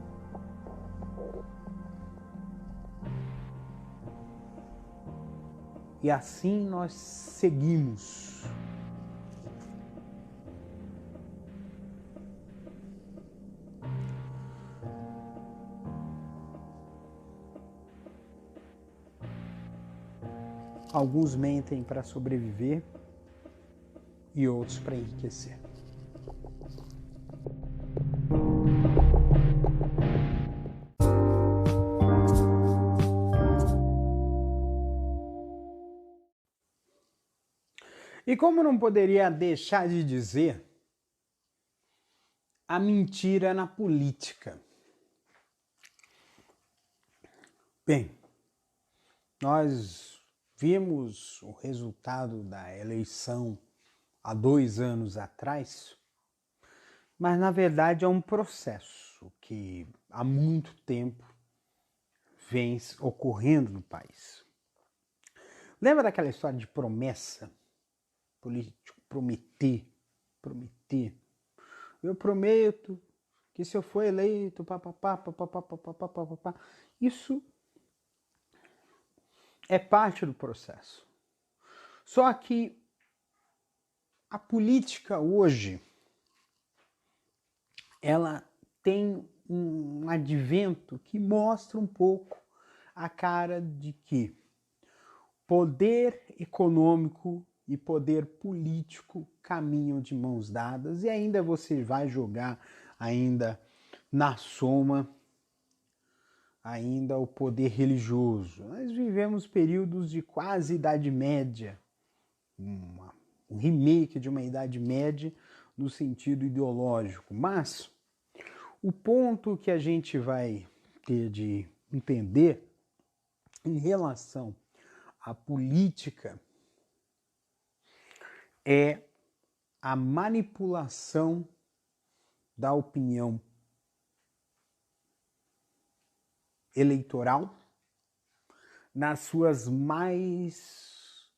E assim nós seguimos. Alguns mentem para sobreviver e outros para enriquecer. E como não poderia deixar de dizer, a mentira na política. Bem, nós vimos o resultado da eleição há 2 anos atrás, mas na verdade é um processo que há muito tempo vem ocorrendo no país. Lembra daquela história de promessa? Político prometer. Eu prometo que se eu for eleito, isso é parte do processo. Só que a política hoje, ela tem um advento que mostra um pouco a cara de que poder econômico e poder político caminham de mãos dadas, e ainda você vai jogar ainda na soma ainda o poder religioso. Nós vivemos períodos de quase Idade Média, um remake de uma Idade Média no sentido ideológico, mas o ponto que a gente vai ter de entender em relação à política é a manipulação da opinião eleitoral nas suas mais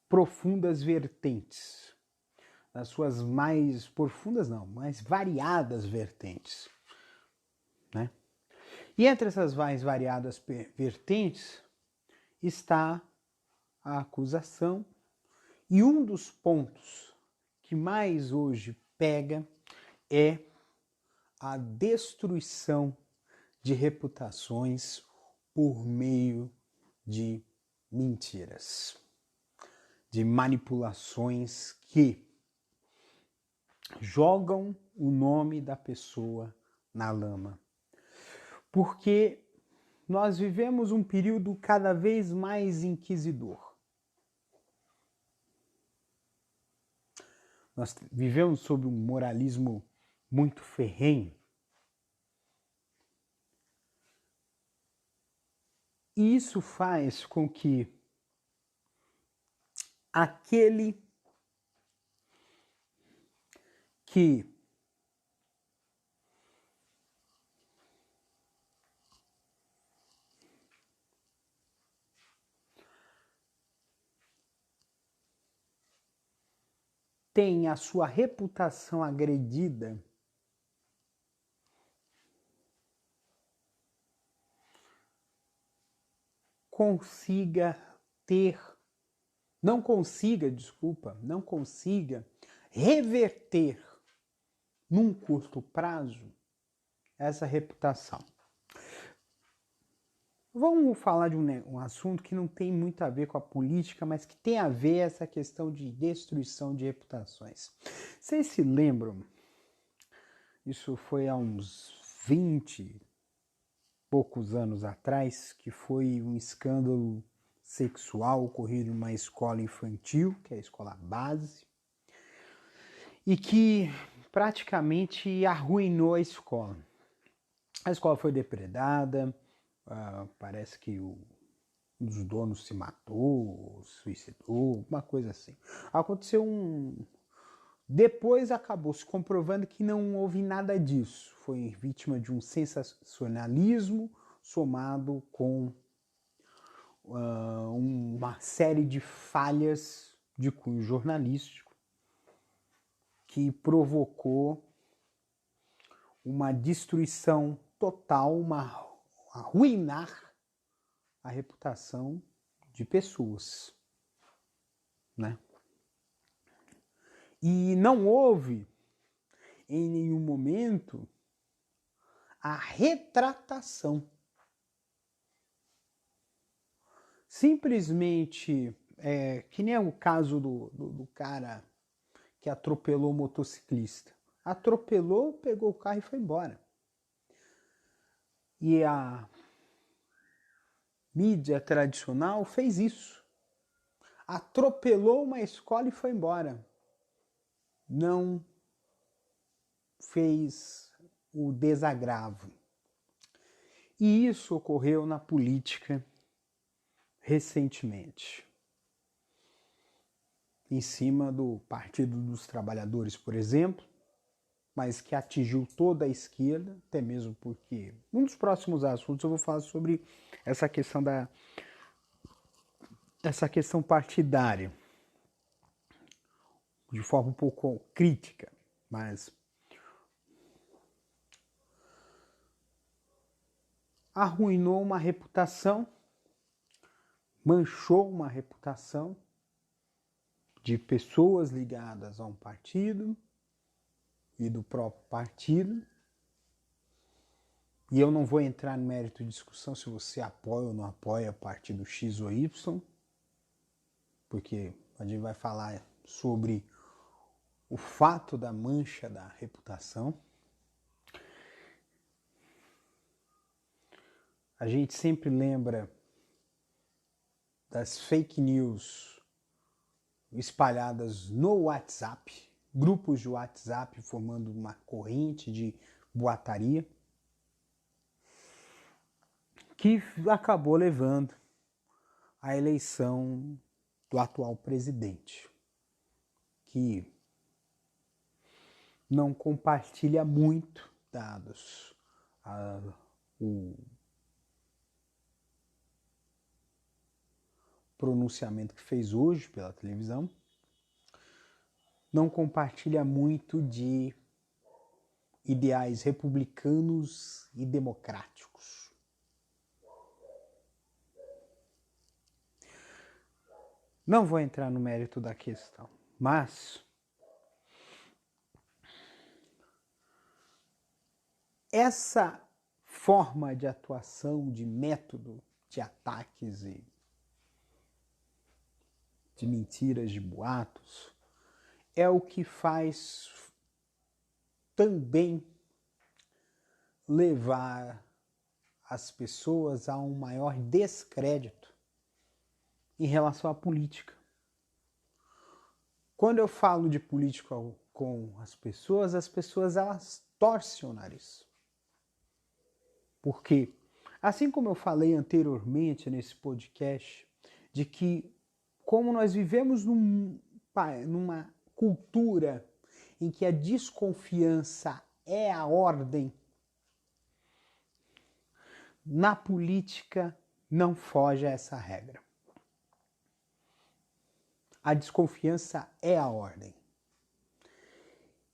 profundas vertentes, nas suas mais profundas não, mais variadas vertentes, né? E entre essas mais variadas vertentes está a acusação, e um dos pontos que mais hoje pega é a destruição de reputações por meio de mentiras, de manipulações que jogam o nome da pessoa na lama. Porque nós vivemos um período cada vez mais inquisidor. Nós vivemos sob um moralismo muito ferrenho. E isso faz com que aquele que tem a sua reputação agredida não consiga reverter num curto prazo essa reputação. Vamos falar de um assunto que não tem muito a ver com a política, mas que tem a ver essa questão de destruição de reputações. Vocês se lembram? Isso foi há uns 20 poucos anos atrás, que foi um escândalo sexual ocorrido em uma escola infantil, que é a escola base, e que praticamente arruinou a escola. A escola foi depredada, parece que um dos donos se matou, suicidou, uma coisa assim. Aconteceu Depois acabou se comprovando que não houve nada disso. Foi vítima de um sensacionalismo somado com uma série de falhas de cunho jornalístico que provocou uma destruição total, uma arruinar a reputação de pessoas, né? E não houve em nenhum momento a retratação. Simplesmente, que nem o caso do cara que atropelou o motociclista. Atropelou, pegou o carro e foi embora. E a mídia tradicional fez isso. Atropelou uma escola e foi embora. Não fez o desagravo. E isso ocorreu na política recentemente. Em cima do Partido dos Trabalhadores, por exemplo, mas que atingiu toda a esquerda, até mesmo porque um dos próximos assuntos eu vou falar sobre essa questão partidária, de forma um pouco crítica, mas arruinou uma reputação, manchou uma reputação de pessoas ligadas a um partido e do próprio partido. E eu não vou entrar no mérito de discussão se você apoia ou não apoia partido X ou Y, porque a gente vai falar sobre o fato da mancha da reputação. A gente sempre lembra das fake news espalhadas no WhatsApp, grupos de WhatsApp formando uma corrente de boataria, que acabou levando à eleição do atual presidente, que não compartilha muito, dados o pronunciamento que fez hoje pela televisão, não compartilha muito de ideais republicanos e democráticos. Não vou entrar no mérito da questão, mas essa forma de atuação, de método de ataques e de mentiras, de boatos, é o que faz também levar as pessoas a um maior descrédito em relação à política. Quando eu falo de política com as pessoas elas torcem o nariz. Porque, assim como eu falei anteriormente nesse podcast, de que como nós vivemos numa cultura em que a desconfiança é a ordem, na política não foge a essa regra. A desconfiança é a ordem.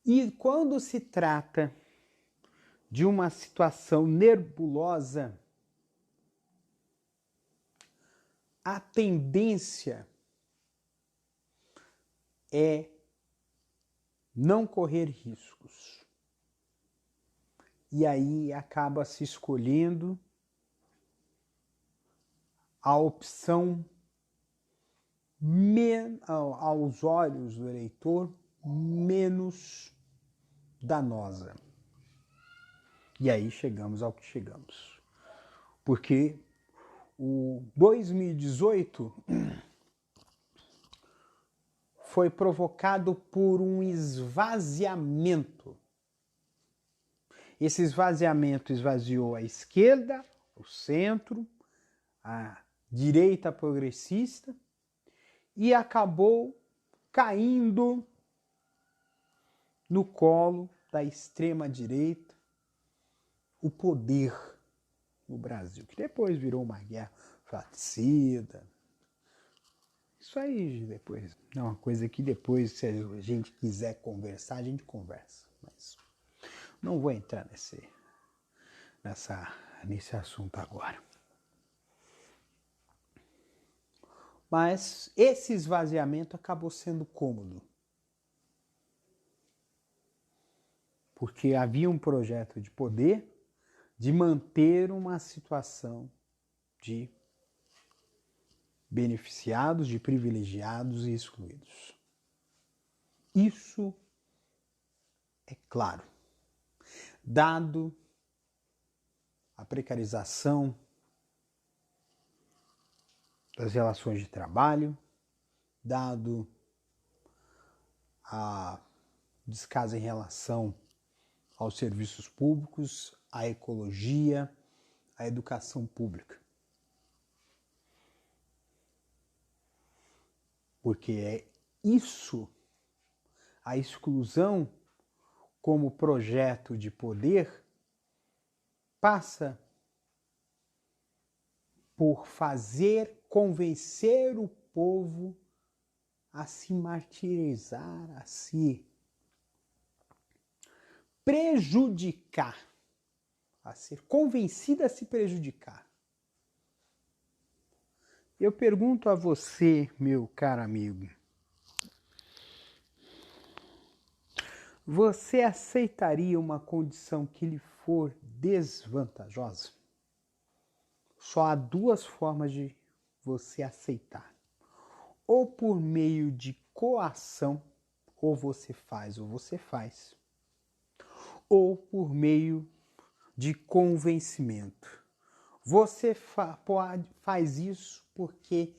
E quando se trata de uma situação nebulosa, a tendência é não correr riscos. E aí acaba se escolhendo a opção aos olhos do eleitor menos danosa. E aí chegamos ao que chegamos. Porque o 2018 foi provocado por um esvaziamento. Esse esvaziamento esvaziou a esquerda, o centro, a direita progressista e acabou caindo no colo da extrema-direita o poder no Brasil, que depois virou uma guerra infaticida. Isso aí depois é uma coisa que depois, se a gente quiser conversar, a gente conversa. Mas não vou entrar nesse assunto agora. Mas esse esvaziamento acabou sendo cômodo. Porque havia um projeto de poder de manter uma situação de beneficiados, de privilegiados e excluídos. Isso é claro. Dado a precarização das relações de trabalho, dado a descaso em relação aos serviços públicos, à ecologia, à educação pública. Porque é isso, a exclusão como projeto de poder, passa por convencer o povo a se martirizar, a se prejudicar, a ser convencida a se prejudicar. Eu pergunto a você, meu caro amigo, você aceitaria uma condição que lhe for desvantajosa? Só há duas formas de você aceitar. Ou por meio de coação, ou você faz, ou por meio de convencimento. Você faz isso porque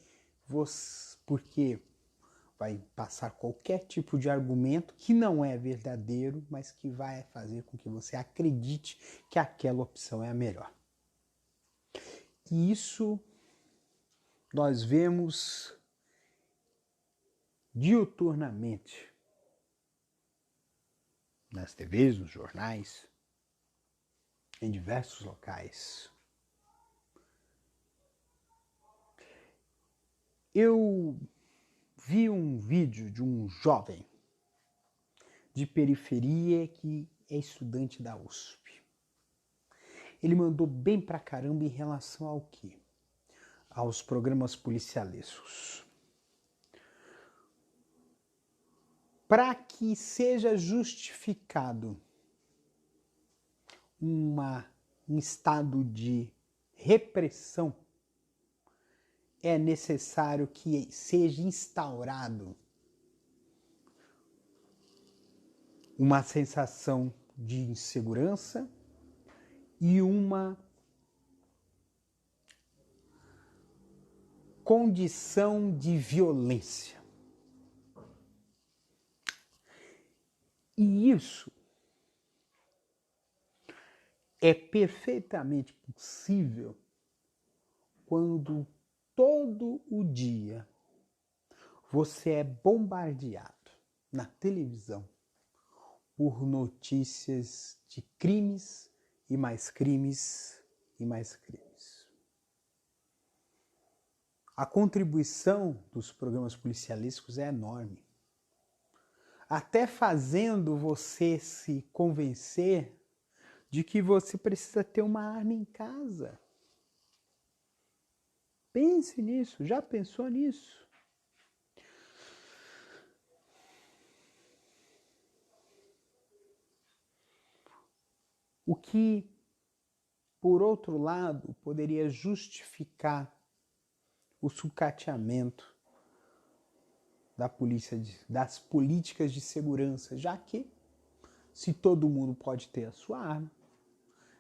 vai passar qualquer tipo de argumento que não é verdadeiro, mas que vai fazer com que você acredite que aquela opção é a melhor. E isso nós vemos diuturnamente nas TVs, nos jornais, em diversos locais. Eu vi um vídeo de um jovem de periferia que é estudante da USP. Ele mandou bem pra caramba em relação ao quê? Aos programas policialescos. Para que seja justificado um estado de repressão, é necessário que seja instaurado uma sensação de insegurança e uma condição de violência. E isso é perfeitamente possível quando todo o dia você é bombardeado na televisão por notícias de crimes e mais crimes e mais crimes. A contribuição dos programas policialísticos é enorme. Até fazendo você se convencer de que você precisa ter uma arma em casa. Pense nisso, já pensou nisso? O que, por outro lado, poderia justificar o sucateamento das políticas de segurança, já que, se todo mundo pode ter a sua arma,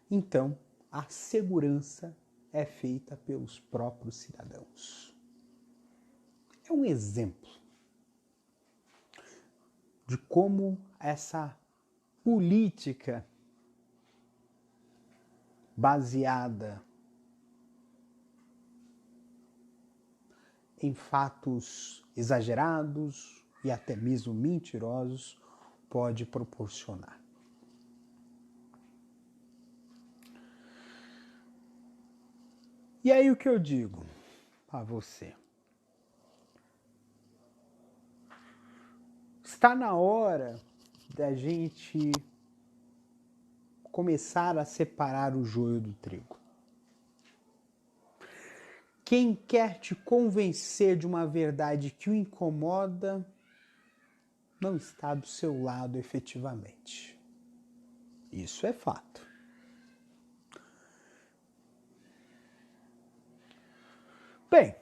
então a segurança é feita pelos próprios cidadãos. É um exemplo de como essa política baseada em fatos exagerados e até mesmo mentirosos pode proporcionar. E aí o que eu digo? a você. Está na hora da gente começar a separar o joio do trigo. Quem quer te convencer de uma verdade que o incomoda, não está do seu lado efetivamente. Isso é fato. Bem,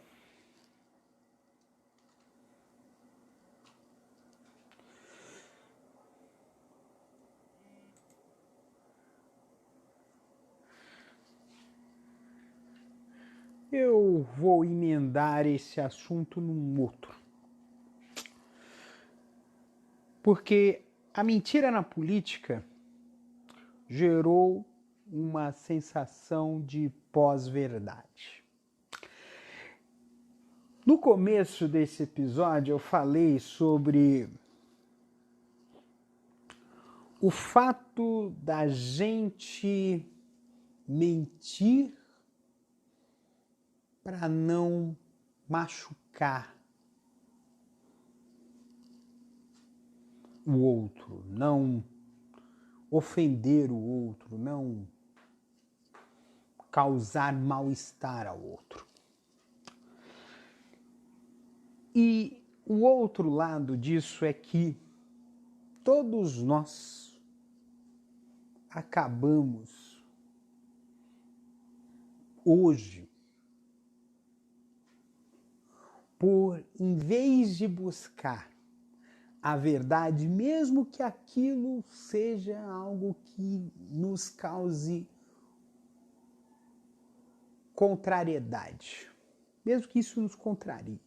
eu vou emendar esse assunto num outro. Porque a mentira na política gerou uma sensação de pós-verdade. No começo desse episódio eu falei sobre o fato da gente mentir para não machucar o outro, não ofender o outro, não causar mal-estar ao outro. E o outro lado disso é que todos nós acabamos hoje por, em vez de buscar a verdade, mesmo que aquilo seja algo que nos cause contrariedade, mesmo que isso nos contrarie,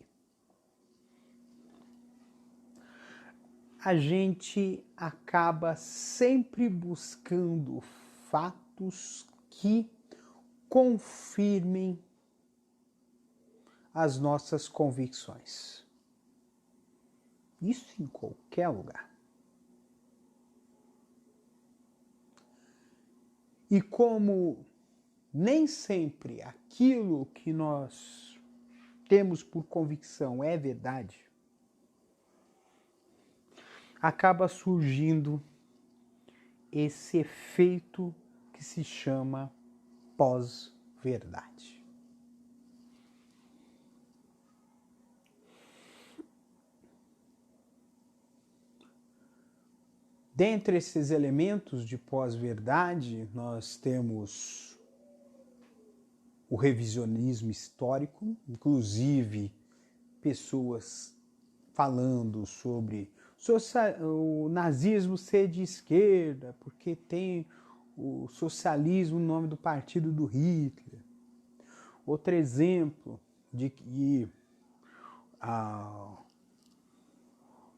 a gente acaba sempre buscando fatos que confirmem as nossas convicções. Isso em qualquer lugar. E como nem sempre aquilo que nós temos por convicção é verdade, acaba surgindo esse efeito que se chama pós-verdade. Dentre esses elementos de pós-verdade, nós temos o revisionismo histórico, inclusive pessoas falando sobre o nazismo ser de esquerda, porque tem o socialismo no nome do partido do Hitler. Outro exemplo de que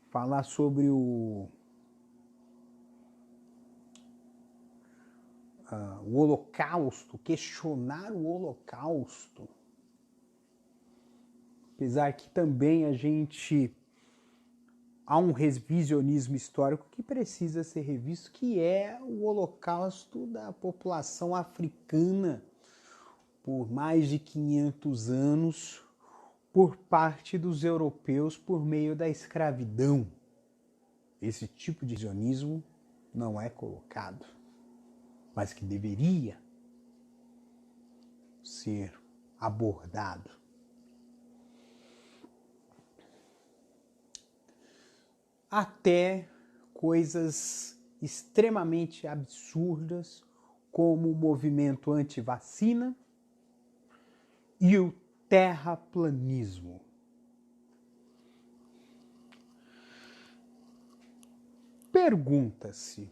falar sobre o Holocausto, questionar o Holocausto, apesar que também há um revisionismo histórico que precisa ser revisto, que é o Holocausto da população africana por mais de 500 anos por parte dos europeus por meio da escravidão. Esse tipo de revisionismo não é colocado, mas que deveria ser abordado. Até coisas extremamente absurdas, como o movimento anti-vacina e o terraplanismo. Pergunta-se: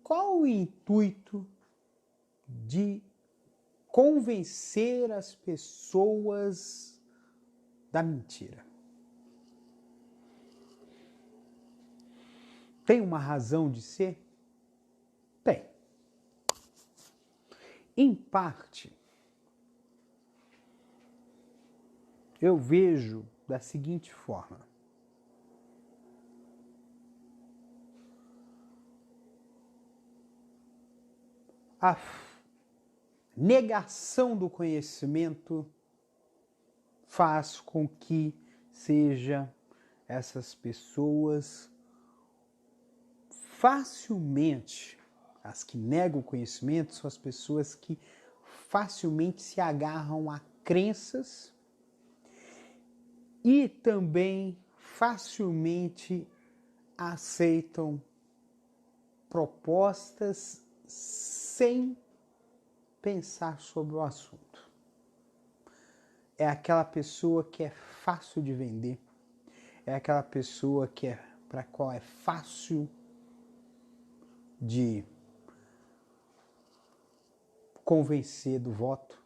qual o intuito de convencer as pessoas da mentira? Tem uma razão de ser? Tem. Em parte, eu vejo da seguinte forma: a negação do conhecimento faz com que seja essas pessoas facilmente, as que negam o conhecimento, são as pessoas que facilmente se agarram a crenças e também facilmente aceitam propostas sem pensar sobre o assunto. É aquela pessoa que é fácil de vender, é aquela pessoa que para qual é fácil de convencer do voto,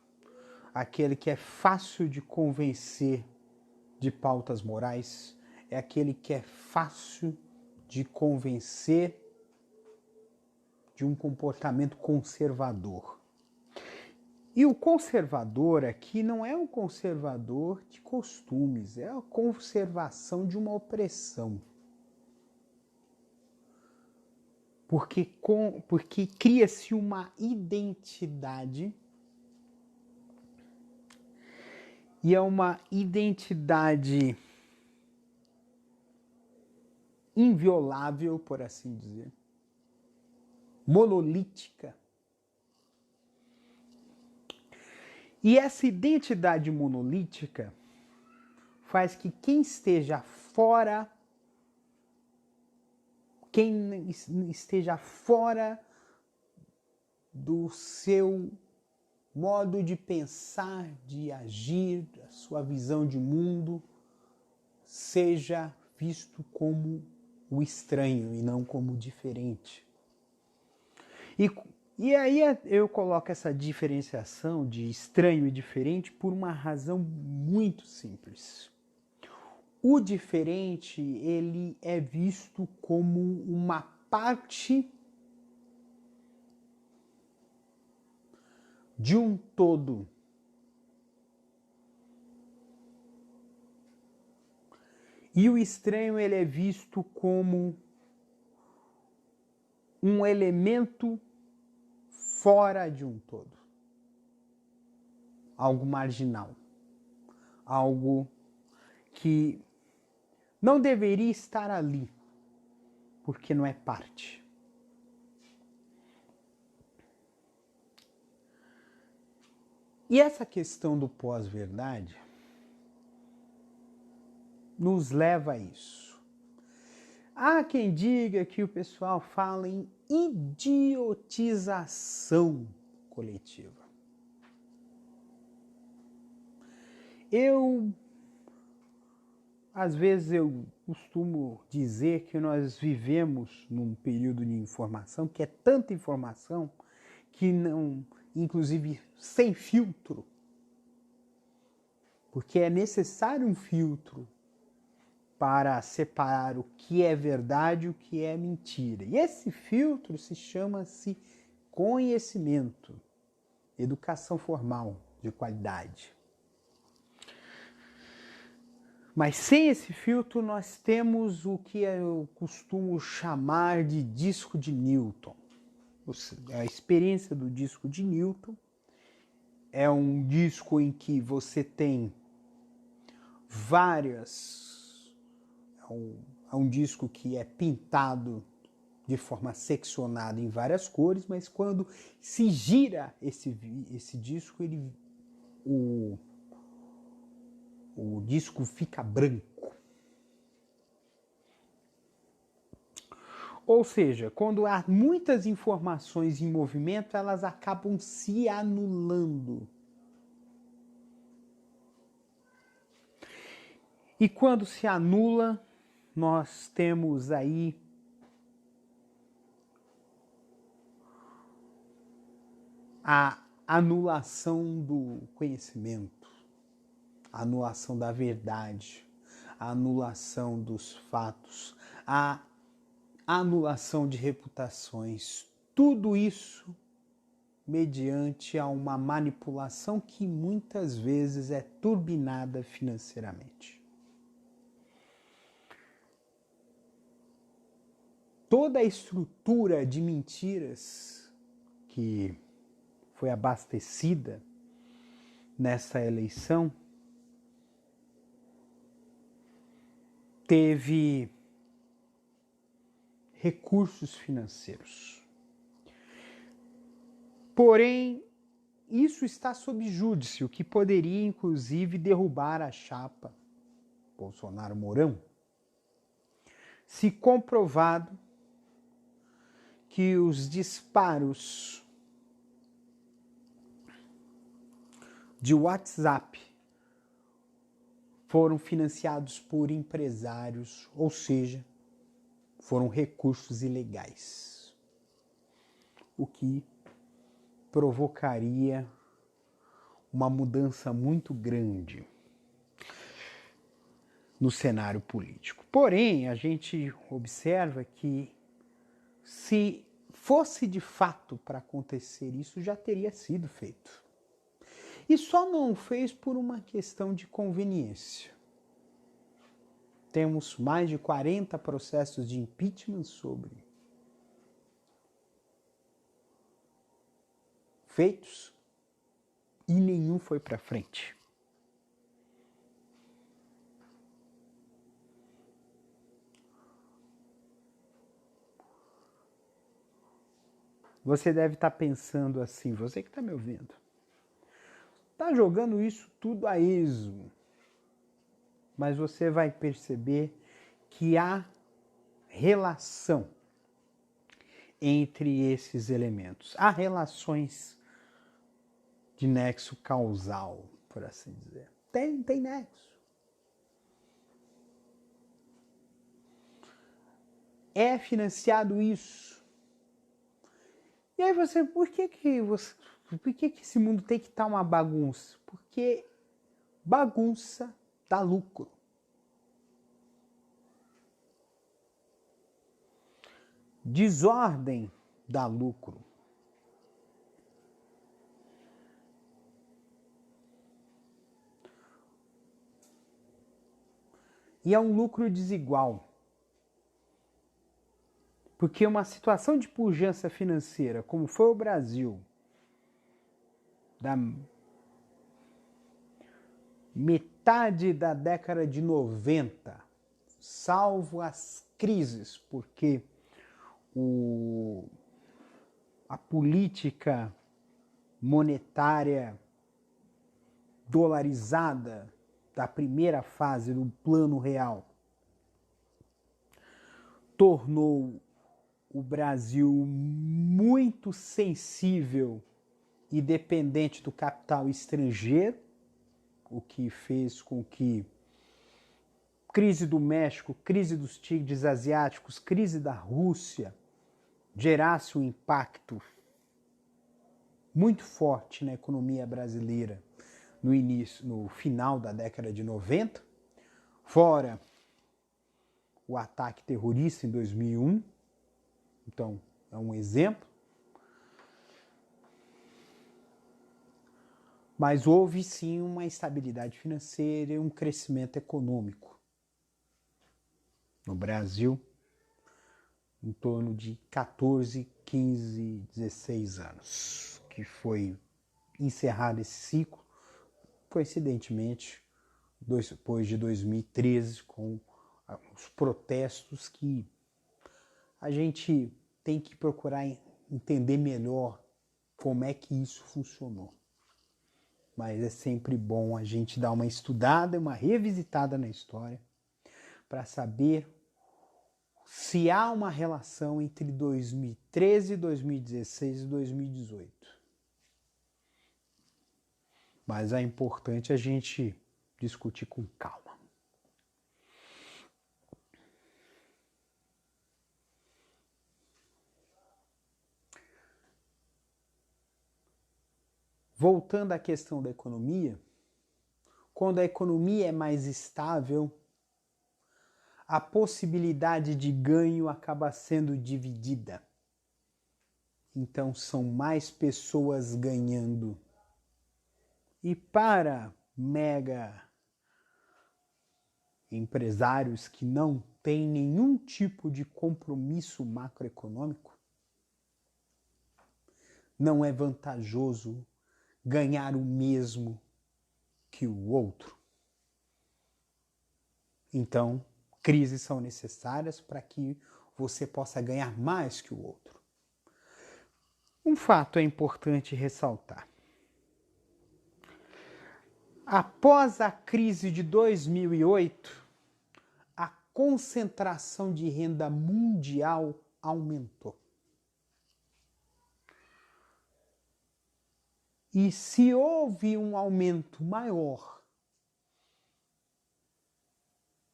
aquele que é fácil de convencer de pautas morais, é aquele que é fácil de convencer de um comportamento conservador. E o conservador aqui não é um conservador de costumes, é a conservação de uma opressão. Porque cria-se uma identidade, e é uma identidade inviolável, por assim dizer, monolítica. E essa identidade monolítica faz que quem esteja fora do seu modo de pensar, de agir, a sua visão de mundo, seja visto como o estranho e não como o diferente. E aí eu coloco essa diferenciação de estranho e diferente por uma razão muito simples. O diferente, ele é visto como uma parte de um todo. E o estranho, ele é visto como um elemento fora de um todo. Algo marginal. Algo que não deveria estar ali, porque não é parte. E essa questão do pós-verdade nos leva a isso. Há quem diga que o pessoal fala em idiotização coletiva. Às vezes eu costumo dizer que nós vivemos num período de informação, que é tanta informação, que não, inclusive sem filtro, porque é necessário um filtro para separar o que é verdade e o que é mentira. E esse filtro chama-se conhecimento, educação formal de qualidade. Mas sem esse filtro nós temos o que eu costumo chamar de disco de Newton. A experiência do disco de Newton é um disco em que você tem é um disco que é pintado de forma seccionada em várias cores, mas quando se gira esse disco, o disco fica branco. Ou seja, quando há muitas informações em movimento, elas acabam se anulando. E quando se anula, nós temos aí a anulação do conhecimento, a anulação da verdade, a anulação dos fatos, a anulação de reputações. Tudo isso mediante a uma manipulação que muitas vezes é turbinada financeiramente. Toda a estrutura de mentiras que foi abastecida nessa eleição teve recursos financeiros. Porém, isso está sob júdice, o que poderia, inclusive, derrubar a chapa Bolsonaro-Mourão, se comprovado que os disparos de WhatsApp foram financiados por empresários, ou seja, foram recursos ilegais, o que provocaria uma mudança muito grande no cenário político. Porém, a gente observa que se fosse de fato para acontecer isso, já teria sido feito. E só não fez por uma questão de conveniência. Temos mais de 40 processos de impeachment sobre feitos e nenhum foi para frente. Você deve estar pensando assim, você que está me ouvindo, está jogando isso tudo a esmo, mas você vai perceber que há relação entre esses elementos. Há relações de nexo causal, por assim dizer. Tem nexo. É financiado isso. E aí por que esse mundo tem que estar uma bagunça? Porque bagunça dá lucro. Desordem dá lucro. E é um lucro desigual. Porque uma situação de pujança financeira, como foi o Brasil, da metade da década de 90, salvo as crises, porque a política monetária dolarizada da primeira fase do Plano Real tornou o Brasil muito sensível e dependente do capital estrangeiro, o que fez com que crise do México, crise dos tigres asiáticos, crise da Rússia gerasse um impacto muito forte na economia brasileira no final da década de 90, fora o ataque terrorista em 2001, então é um exemplo. Mas houve sim uma estabilidade financeira e um crescimento econômico no Brasil em torno de 14, 15, 16 anos, que foi encerrado esse ciclo, coincidentemente, depois de 2013, com os protestos que a gente tem que procurar entender melhor como é que isso funcionou. Mas é sempre bom a gente dar uma estudada, uma revisitada na história, para saber se há uma relação entre 2013, 2016 e 2018. Mas é importante a gente discutir com calma. Voltando à questão da economia, quando a economia é mais estável, a possibilidade de ganho acaba sendo dividida. Então são mais pessoas ganhando. E para mega empresários que não têm nenhum tipo de compromisso macroeconômico, não é vantajoso ganhar o mesmo que o outro. Então, crises são necessárias para que você possa ganhar mais que o outro. Um fato é importante ressaltar. Após a crise de 2008, a concentração de renda mundial aumentou. E se houve um aumento maior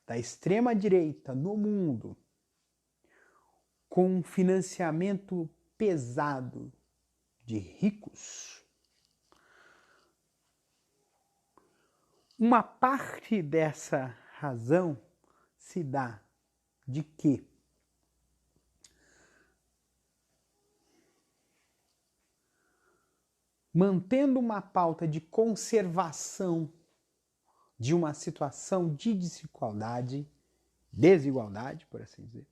da extrema-direita no mundo, com um financiamento pesado de ricos, uma parte dessa razão se dá de que mantendo uma pauta de conservação de uma situação de desigualdade, por assim dizer,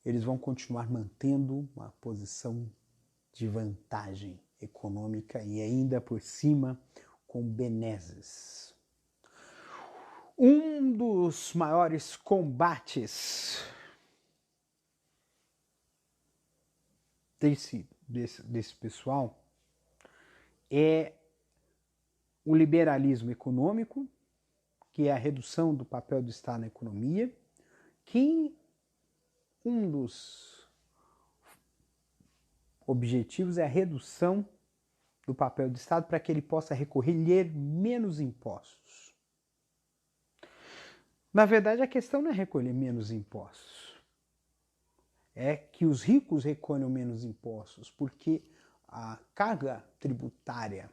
eles vão continuar mantendo uma posição de vantagem econômica e ainda por cima com benesses. Um dos maiores combates desse pessoal é o liberalismo econômico, que é a redução do papel do Estado na economia, que um dos objetivos é a redução do papel do Estado para que ele possa recolher menos impostos. Na verdade, a questão não é recolher menos impostos. É que os ricos recolham menos impostos, porque a carga tributária,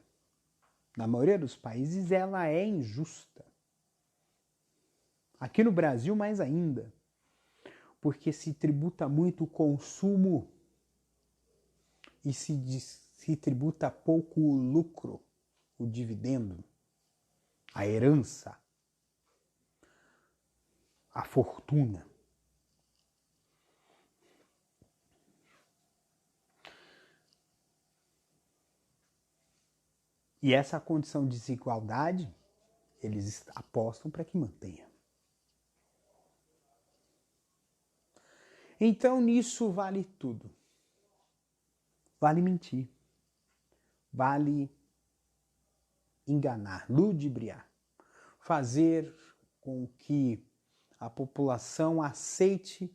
na maioria dos países, ela é injusta. Aqui no Brasil, mais ainda, porque se tributa muito o consumo e se tributa pouco o lucro, o dividendo, a herança, a fortuna. E essa condição de desigualdade, eles apostam para que mantenha. Então, nisso vale tudo. Vale mentir. Vale enganar, ludibriar. Fazer com que a população aceite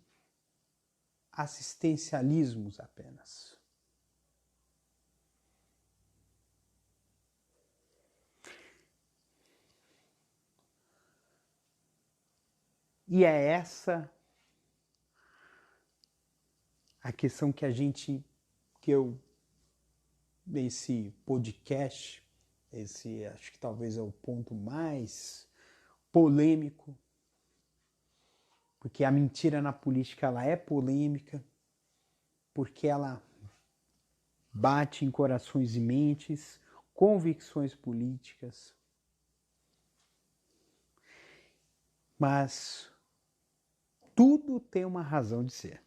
assistencialismos apenas. E é essa a questão esse podcast, acho que talvez é o ponto mais polêmico, porque a mentira na política ela é polêmica, porque ela bate em corações e mentes, convicções políticas, mas tudo tem uma razão de ser.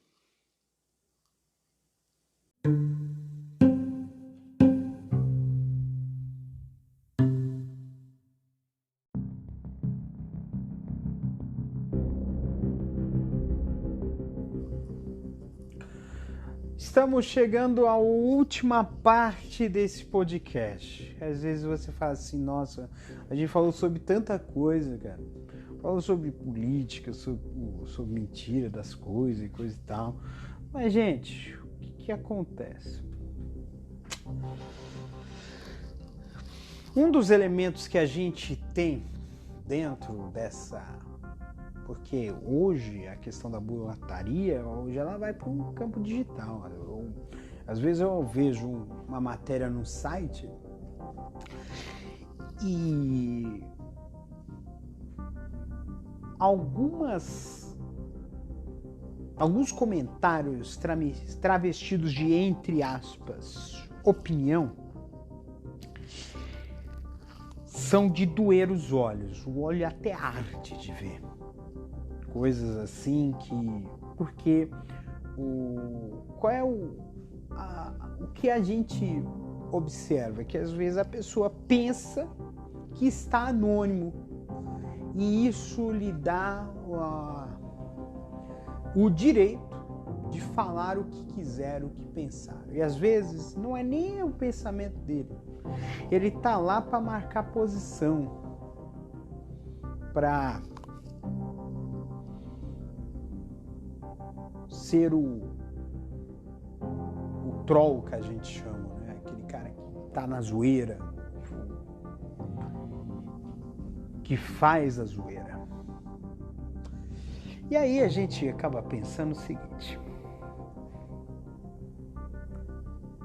Estamos chegando à última parte desse podcast. Às vezes você fala assim, nossa, a gente falou sobre tanta coisa, cara. Falou sobre política, sobre mentira das coisas e coisa e tal. Mas, gente, o que acontece? Um dos elementos que a gente tem dentro dessa... Porque hoje a questão da burocracia, hoje ela vai para um campo digital. Às vezes eu vejo uma matéria no site e alguns comentários travestidos de, entre aspas, opinião, são de doer os olhos. O olho até arde de ver. Coisas assim que... Porque qual é o que a gente observa? Que às vezes a pessoa pensa que está anônimo e isso lhe dá o direito de falar o que quiser, o que pensar. E às vezes não é nem o pensamento dele. Ele tá lá para marcar posição, para ser o troll que a gente chama, né? Aquele cara que tá na zoeira, que faz a zoeira. E aí a gente acaba pensando o seguinte: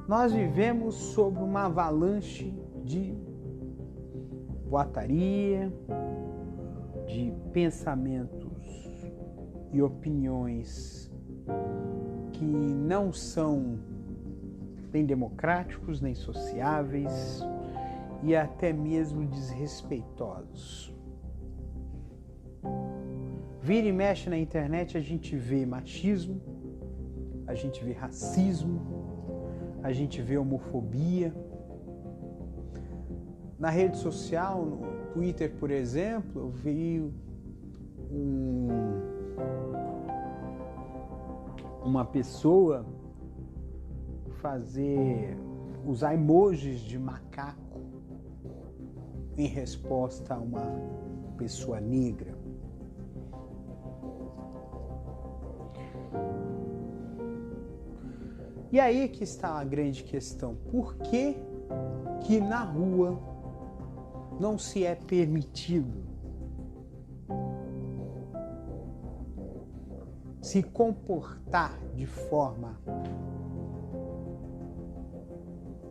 nós vivemos sob uma avalanche de boataria, de pensamentos e opiniões que não são nem democráticos, nem sociáveis e até mesmo desrespeitosos. Vira e mexe na internet, a gente vê machismo, a gente vê racismo, a gente vê homofobia. Na rede social, no Twitter, por exemplo, eu vi uma pessoa usar emojis de macaco em resposta a uma pessoa negra. E aí que está a grande questão: por que na rua não se é permitido se comportar de forma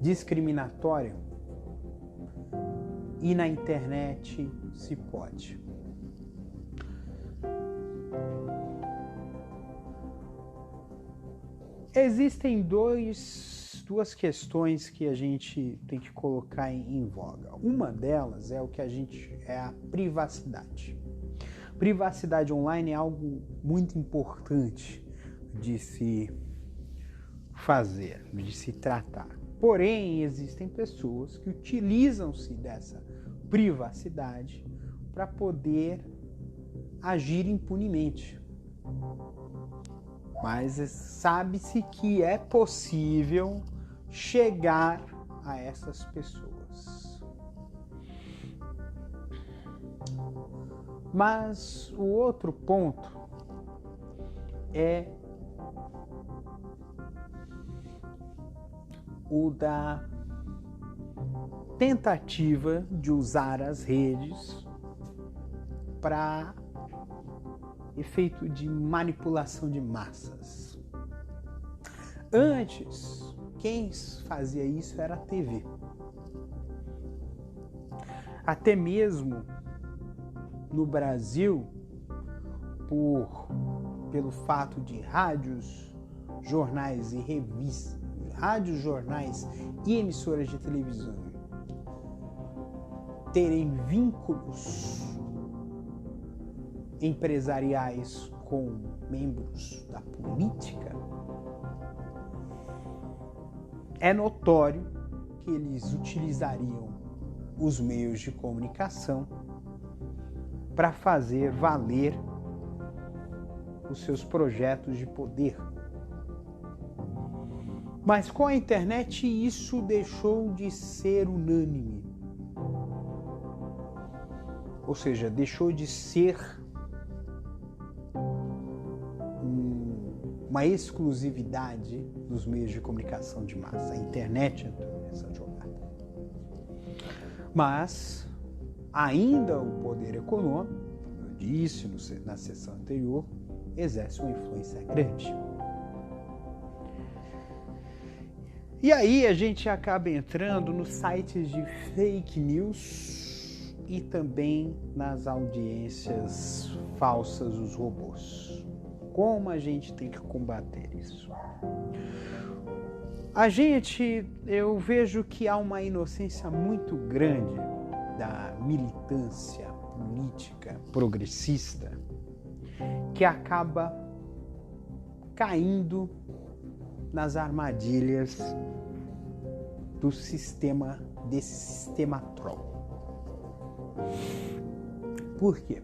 discriminatória e na internet se pode? Existem duas questões que a gente tem que colocar em voga. Uma delas é a privacidade. Privacidade online é algo muito importante de se fazer, de se tratar. Porém, existem pessoas que utilizam-se dessa privacidade para poder agir impunemente. Mas sabe-se que é possível chegar a essas pessoas. Mas o outro ponto é o da tentativa de usar as redes para efeito de manipulação de massas. Antes, quem fazia isso era a TV. Até mesmo no Brasil, pelo fato de rádios, jornais e revistas, rádios, jornais e emissoras de televisão terem vínculos empresariais com membros da política, é notório que eles utilizariam os meios de comunicação para fazer valer os seus projetos de poder. Mas com a internet isso deixou de ser unânime. Ou seja, deixou de ser uma exclusividade dos meios de comunicação de massa. A internet entrou nessa jogada. Mas ainda o poder econômico, como eu disse na sessão anterior, exerce uma influência grande. E aí a gente acaba entrando nos sites de fake news e também nas audiências falsas dos robôs. Como a gente tem que combater isso? Eu vejo que há uma inocência muito grande da militância política progressista que acaba caindo nas armadilhas desse sistema troll. Por quê?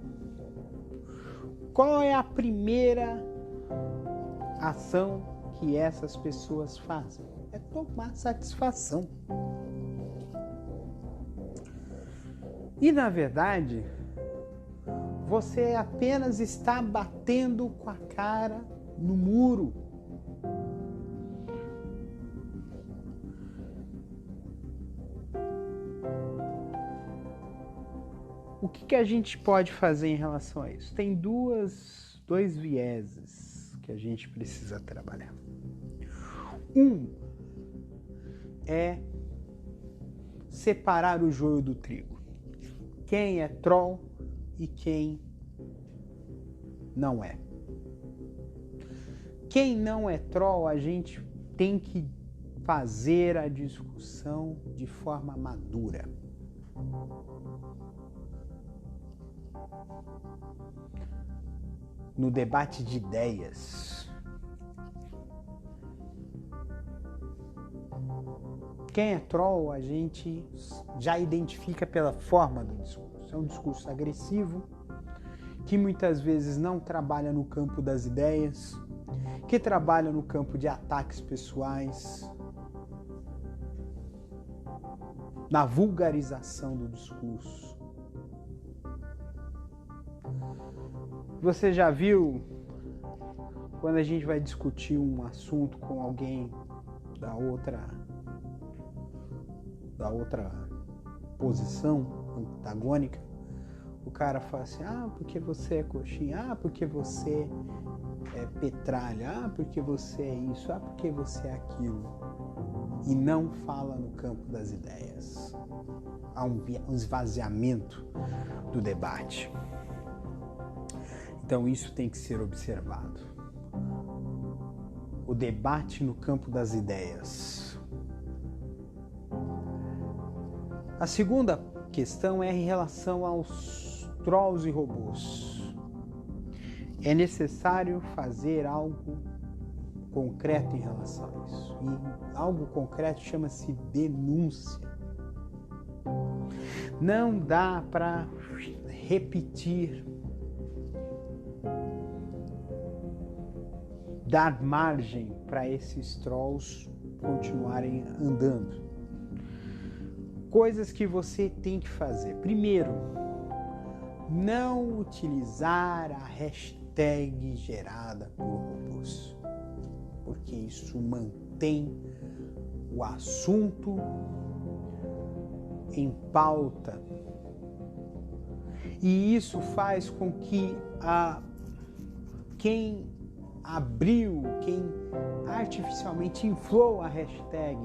Qual é a primeira ação que essas pessoas fazem? É tomar satisfação. E na verdade, você apenas está batendo com a cara no muro. O que a gente pode fazer em relação a isso? Tem dois vieses que a gente precisa trabalhar. Um é separar o joio do trigo. Quem é troll e quem não é. Quem não é troll, a gente tem que fazer a discussão de forma madura. No debate de ideias. Quem é troll, a gente já identifica pela forma do discurso. É um discurso agressivo, que muitas vezes não trabalha no campo das ideias, que trabalha no campo de ataques pessoais, na vulgarização do discurso. Você já viu quando a gente vai discutir um assunto com alguém da outra posição antagônica, o cara fala assim, porque você é coxinha, porque você é petralha, porque você é isso, porque você é aquilo, e não fala no campo das ideias. Há um esvaziamento do debate. Então isso tem que ser observado. O debate no campo das ideias. A segunda questão é em relação aos trolls e robôs. É necessário fazer algo concreto em relação a isso. E algo concreto chama-se denúncia. Não dá para repetir, dar margem para esses trolls continuarem andando. Coisas que você tem que fazer. Primeiro, não utilizar a hashtag gerada por robôs, porque isso mantém o assunto em pauta. E isso faz com que quem abriu, quem artificialmente inflou a hashtag,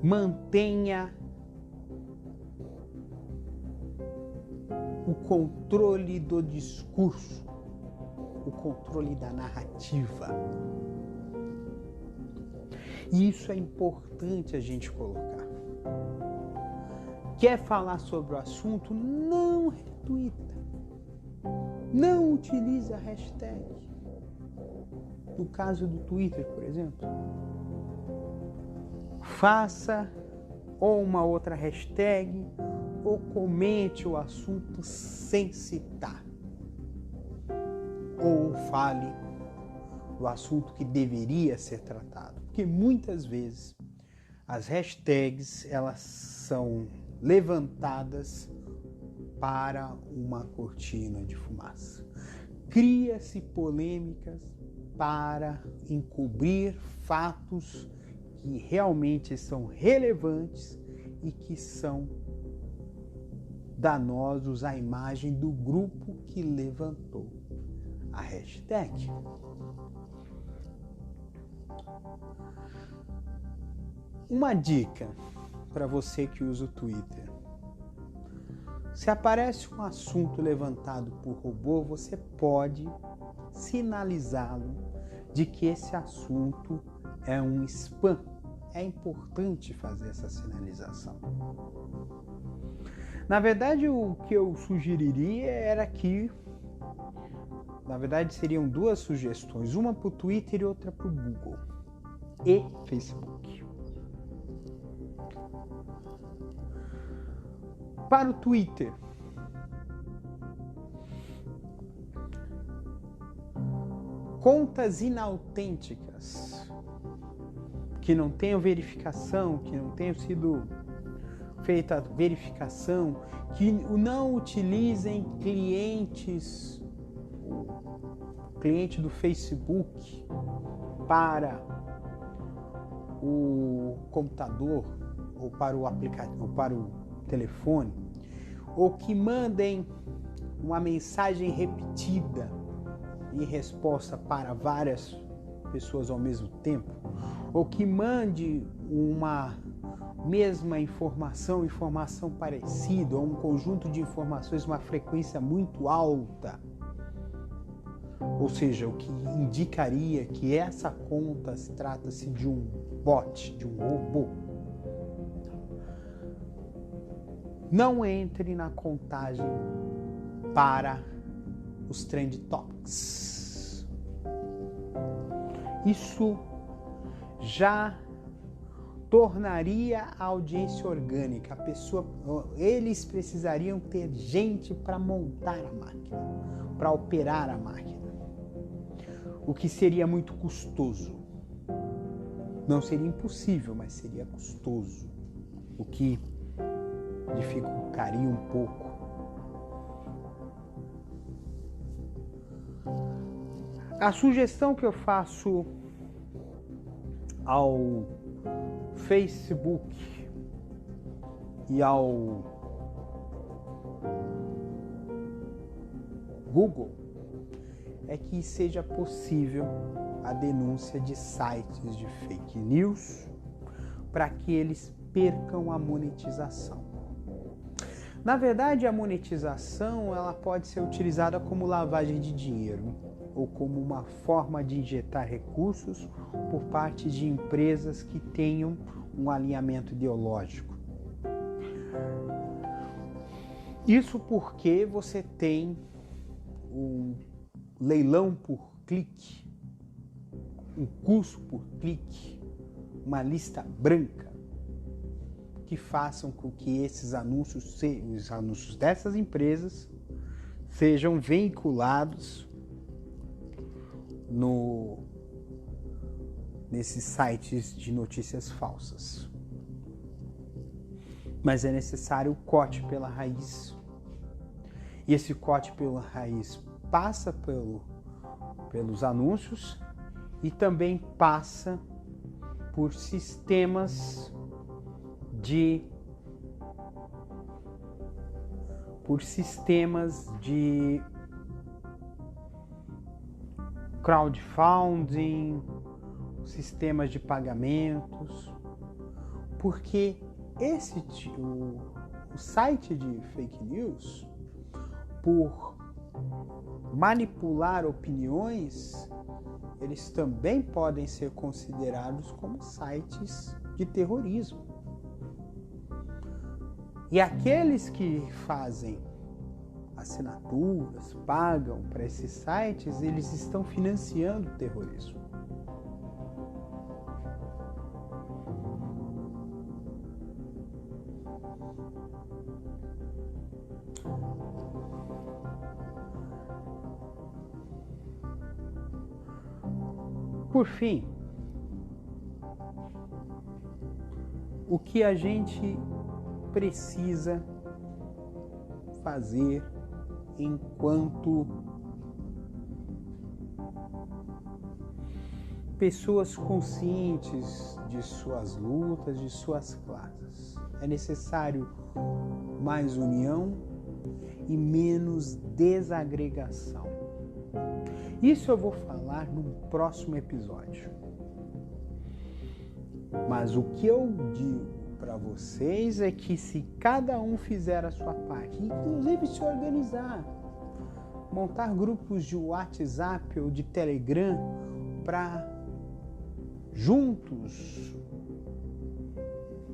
mantenha o controle do discurso, o controle da narrativa. E isso é importante a gente colocar. Quer falar sobre o assunto? Não retuita. Não utilize a hashtag. No caso do Twitter, por exemplo, faça ou uma outra hashtag ou comente o assunto sem citar. Ou fale do assunto que deveria ser tratado. Porque muitas vezes as hashtags elas são levantadas para uma cortina de fumaça. Cria-se polêmicas para encobrir fatos que realmente são relevantes e que são danosos à imagem do grupo que levantou a hashtag. Uma dica para você que usa o Twitter. Se aparece um assunto levantado por robô, você pode sinalizá-lo de que esse assunto é um spam. É importante fazer essa sinalização. Na verdade, o que eu sugeriria era que, na verdade, seriam duas sugestões, uma para o Twitter e outra para o Google e Facebook. para o Twitter. Contas inautênticas, que não tenham verificação, que não tenham sido feita a verificação, que não utilizem cliente do Facebook para o computador ou para o aplicativo, ou para o telefone, ou que mandem uma mensagem repetida em resposta para várias pessoas ao mesmo tempo, ou que mande uma mesma informação parecida, ou um conjunto de informações, uma frequência muito alta. Ou seja, o que indicaria que essa conta trata-se de um bot, de um robô. Não entre na contagem para os Trend Topics. Isso já tornaria a audiência orgânica. Eles precisariam ter gente para montar a máquina, para operar a máquina, o que seria muito custoso. Não seria impossível, mas seria custoso, o que dificultaria um pouco. A sugestão que eu faço ao Facebook e ao Google é que seja possível a denúncia de sites de fake news para que eles percam a monetização. Na verdade, a monetização ela pode ser utilizada como lavagem de dinheiro ou como uma forma de injetar recursos por parte de empresas que tenham um alinhamento ideológico. Isso porque você tem um leilão por clique, um custo por clique, uma lista branca que façam com que esses anúncios, os anúncios dessas empresas, sejam veiculados nesses sites de notícias falsas. Mas é necessário o corte pela raiz. E esse corte pela raiz passa pelos anúncios e também passa por sistemas de crowdfunding, sistemas de pagamentos, porque o site de fake news, por manipular opiniões, eles também podem ser considerados como sites de terrorismo. E aqueles que fazem assinaturas, pagam para esses sites, eles estão financiando o terrorismo. Por fim, o que a gente precisa fazer enquanto pessoas conscientes de suas lutas, de suas classes? É necessário mais união e menos desagregação. Isso eu vou falar no próximo episódio. Mas o que eu digo para vocês é que se cada um fizer a sua parte, inclusive se organizar, montar grupos de WhatsApp ou de Telegram para juntos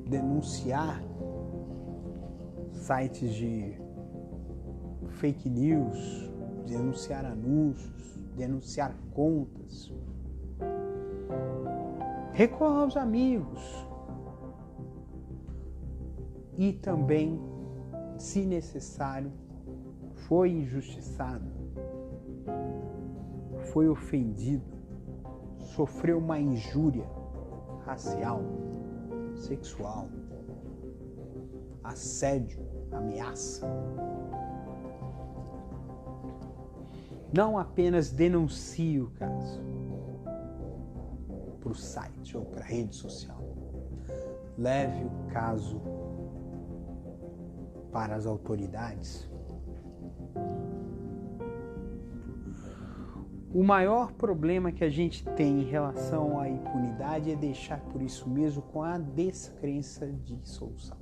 denunciar sites de fake news, denunciar anúncios, denunciar contas. Recorra aos amigos e também se necessário, foi injustiçado, foi ofendido, sofreu uma injúria racial, sexual, assédio, ameaça, não apenas denuncie o caso para o site ou para a rede social. Leve o caso para as autoridades. O maior problema que a gente tem em relação à impunidade é deixar por isso mesmo com a descrença de solução.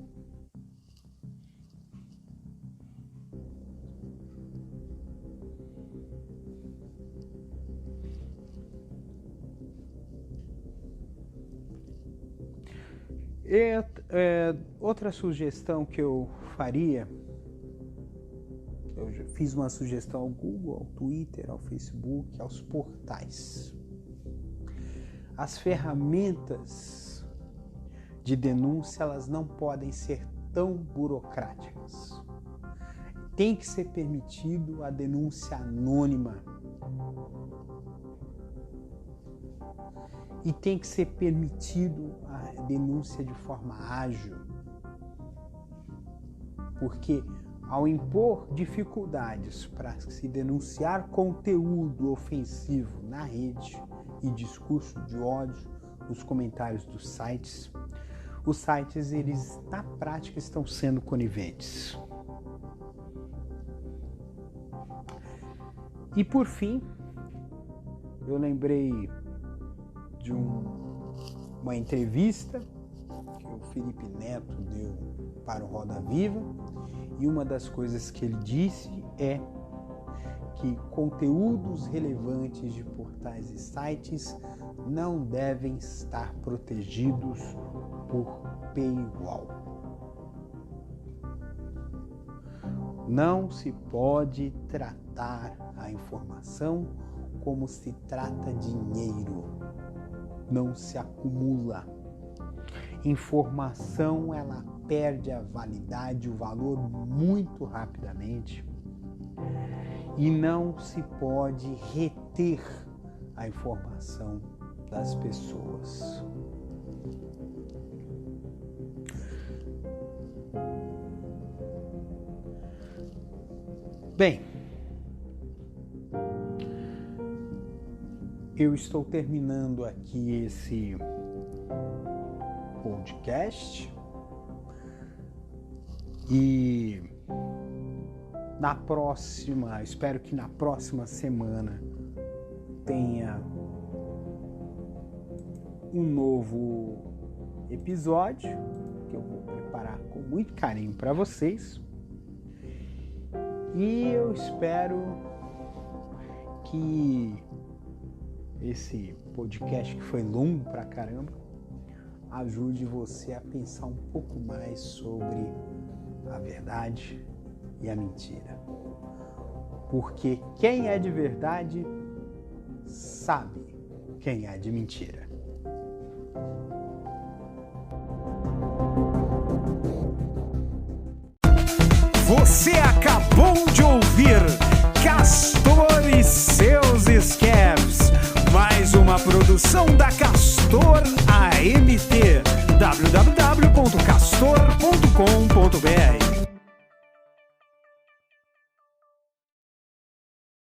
Outra sugestão que eu faria, eu já fiz uma sugestão ao Google, ao Twitter, ao Facebook, aos portais. As ferramentas de denúncia, elas não podem ser tão burocráticas. Tem que ser permitido a denúncia anônima. E tem que ser permitido a denúncia de forma ágil. Porque ao impor dificuldades para se denunciar conteúdo ofensivo na rede e discurso de ódio nos comentários dos sites, os sites, eles na prática estão sendo coniventes. E por fim, eu lembrei de uma entrevista que o Felipe Neto deu para o Roda Viva, e uma das coisas que ele disse é que conteúdos relevantes de portais e sites não devem estar protegidos por paywall. Não se pode tratar a informação como se trata dinheiro. Não se acumula. Informação, ela perde a validade, o valor muito rapidamente, e não se pode reter a informação das pessoas. Bem, eu estou terminando aqui esse podcast e espero que na próxima semana tenha um novo episódio que eu vou preparar com muito carinho para vocês, e eu espero que esse podcast, que foi longo pra caramba, ajude você a pensar um pouco mais sobre a verdade e a mentira. Porque quem é de verdade sabe quem é de mentira. Você acabou de ouvir Castor e seus escapes, mais uma produção da Castor AMT, www.castor.com.br.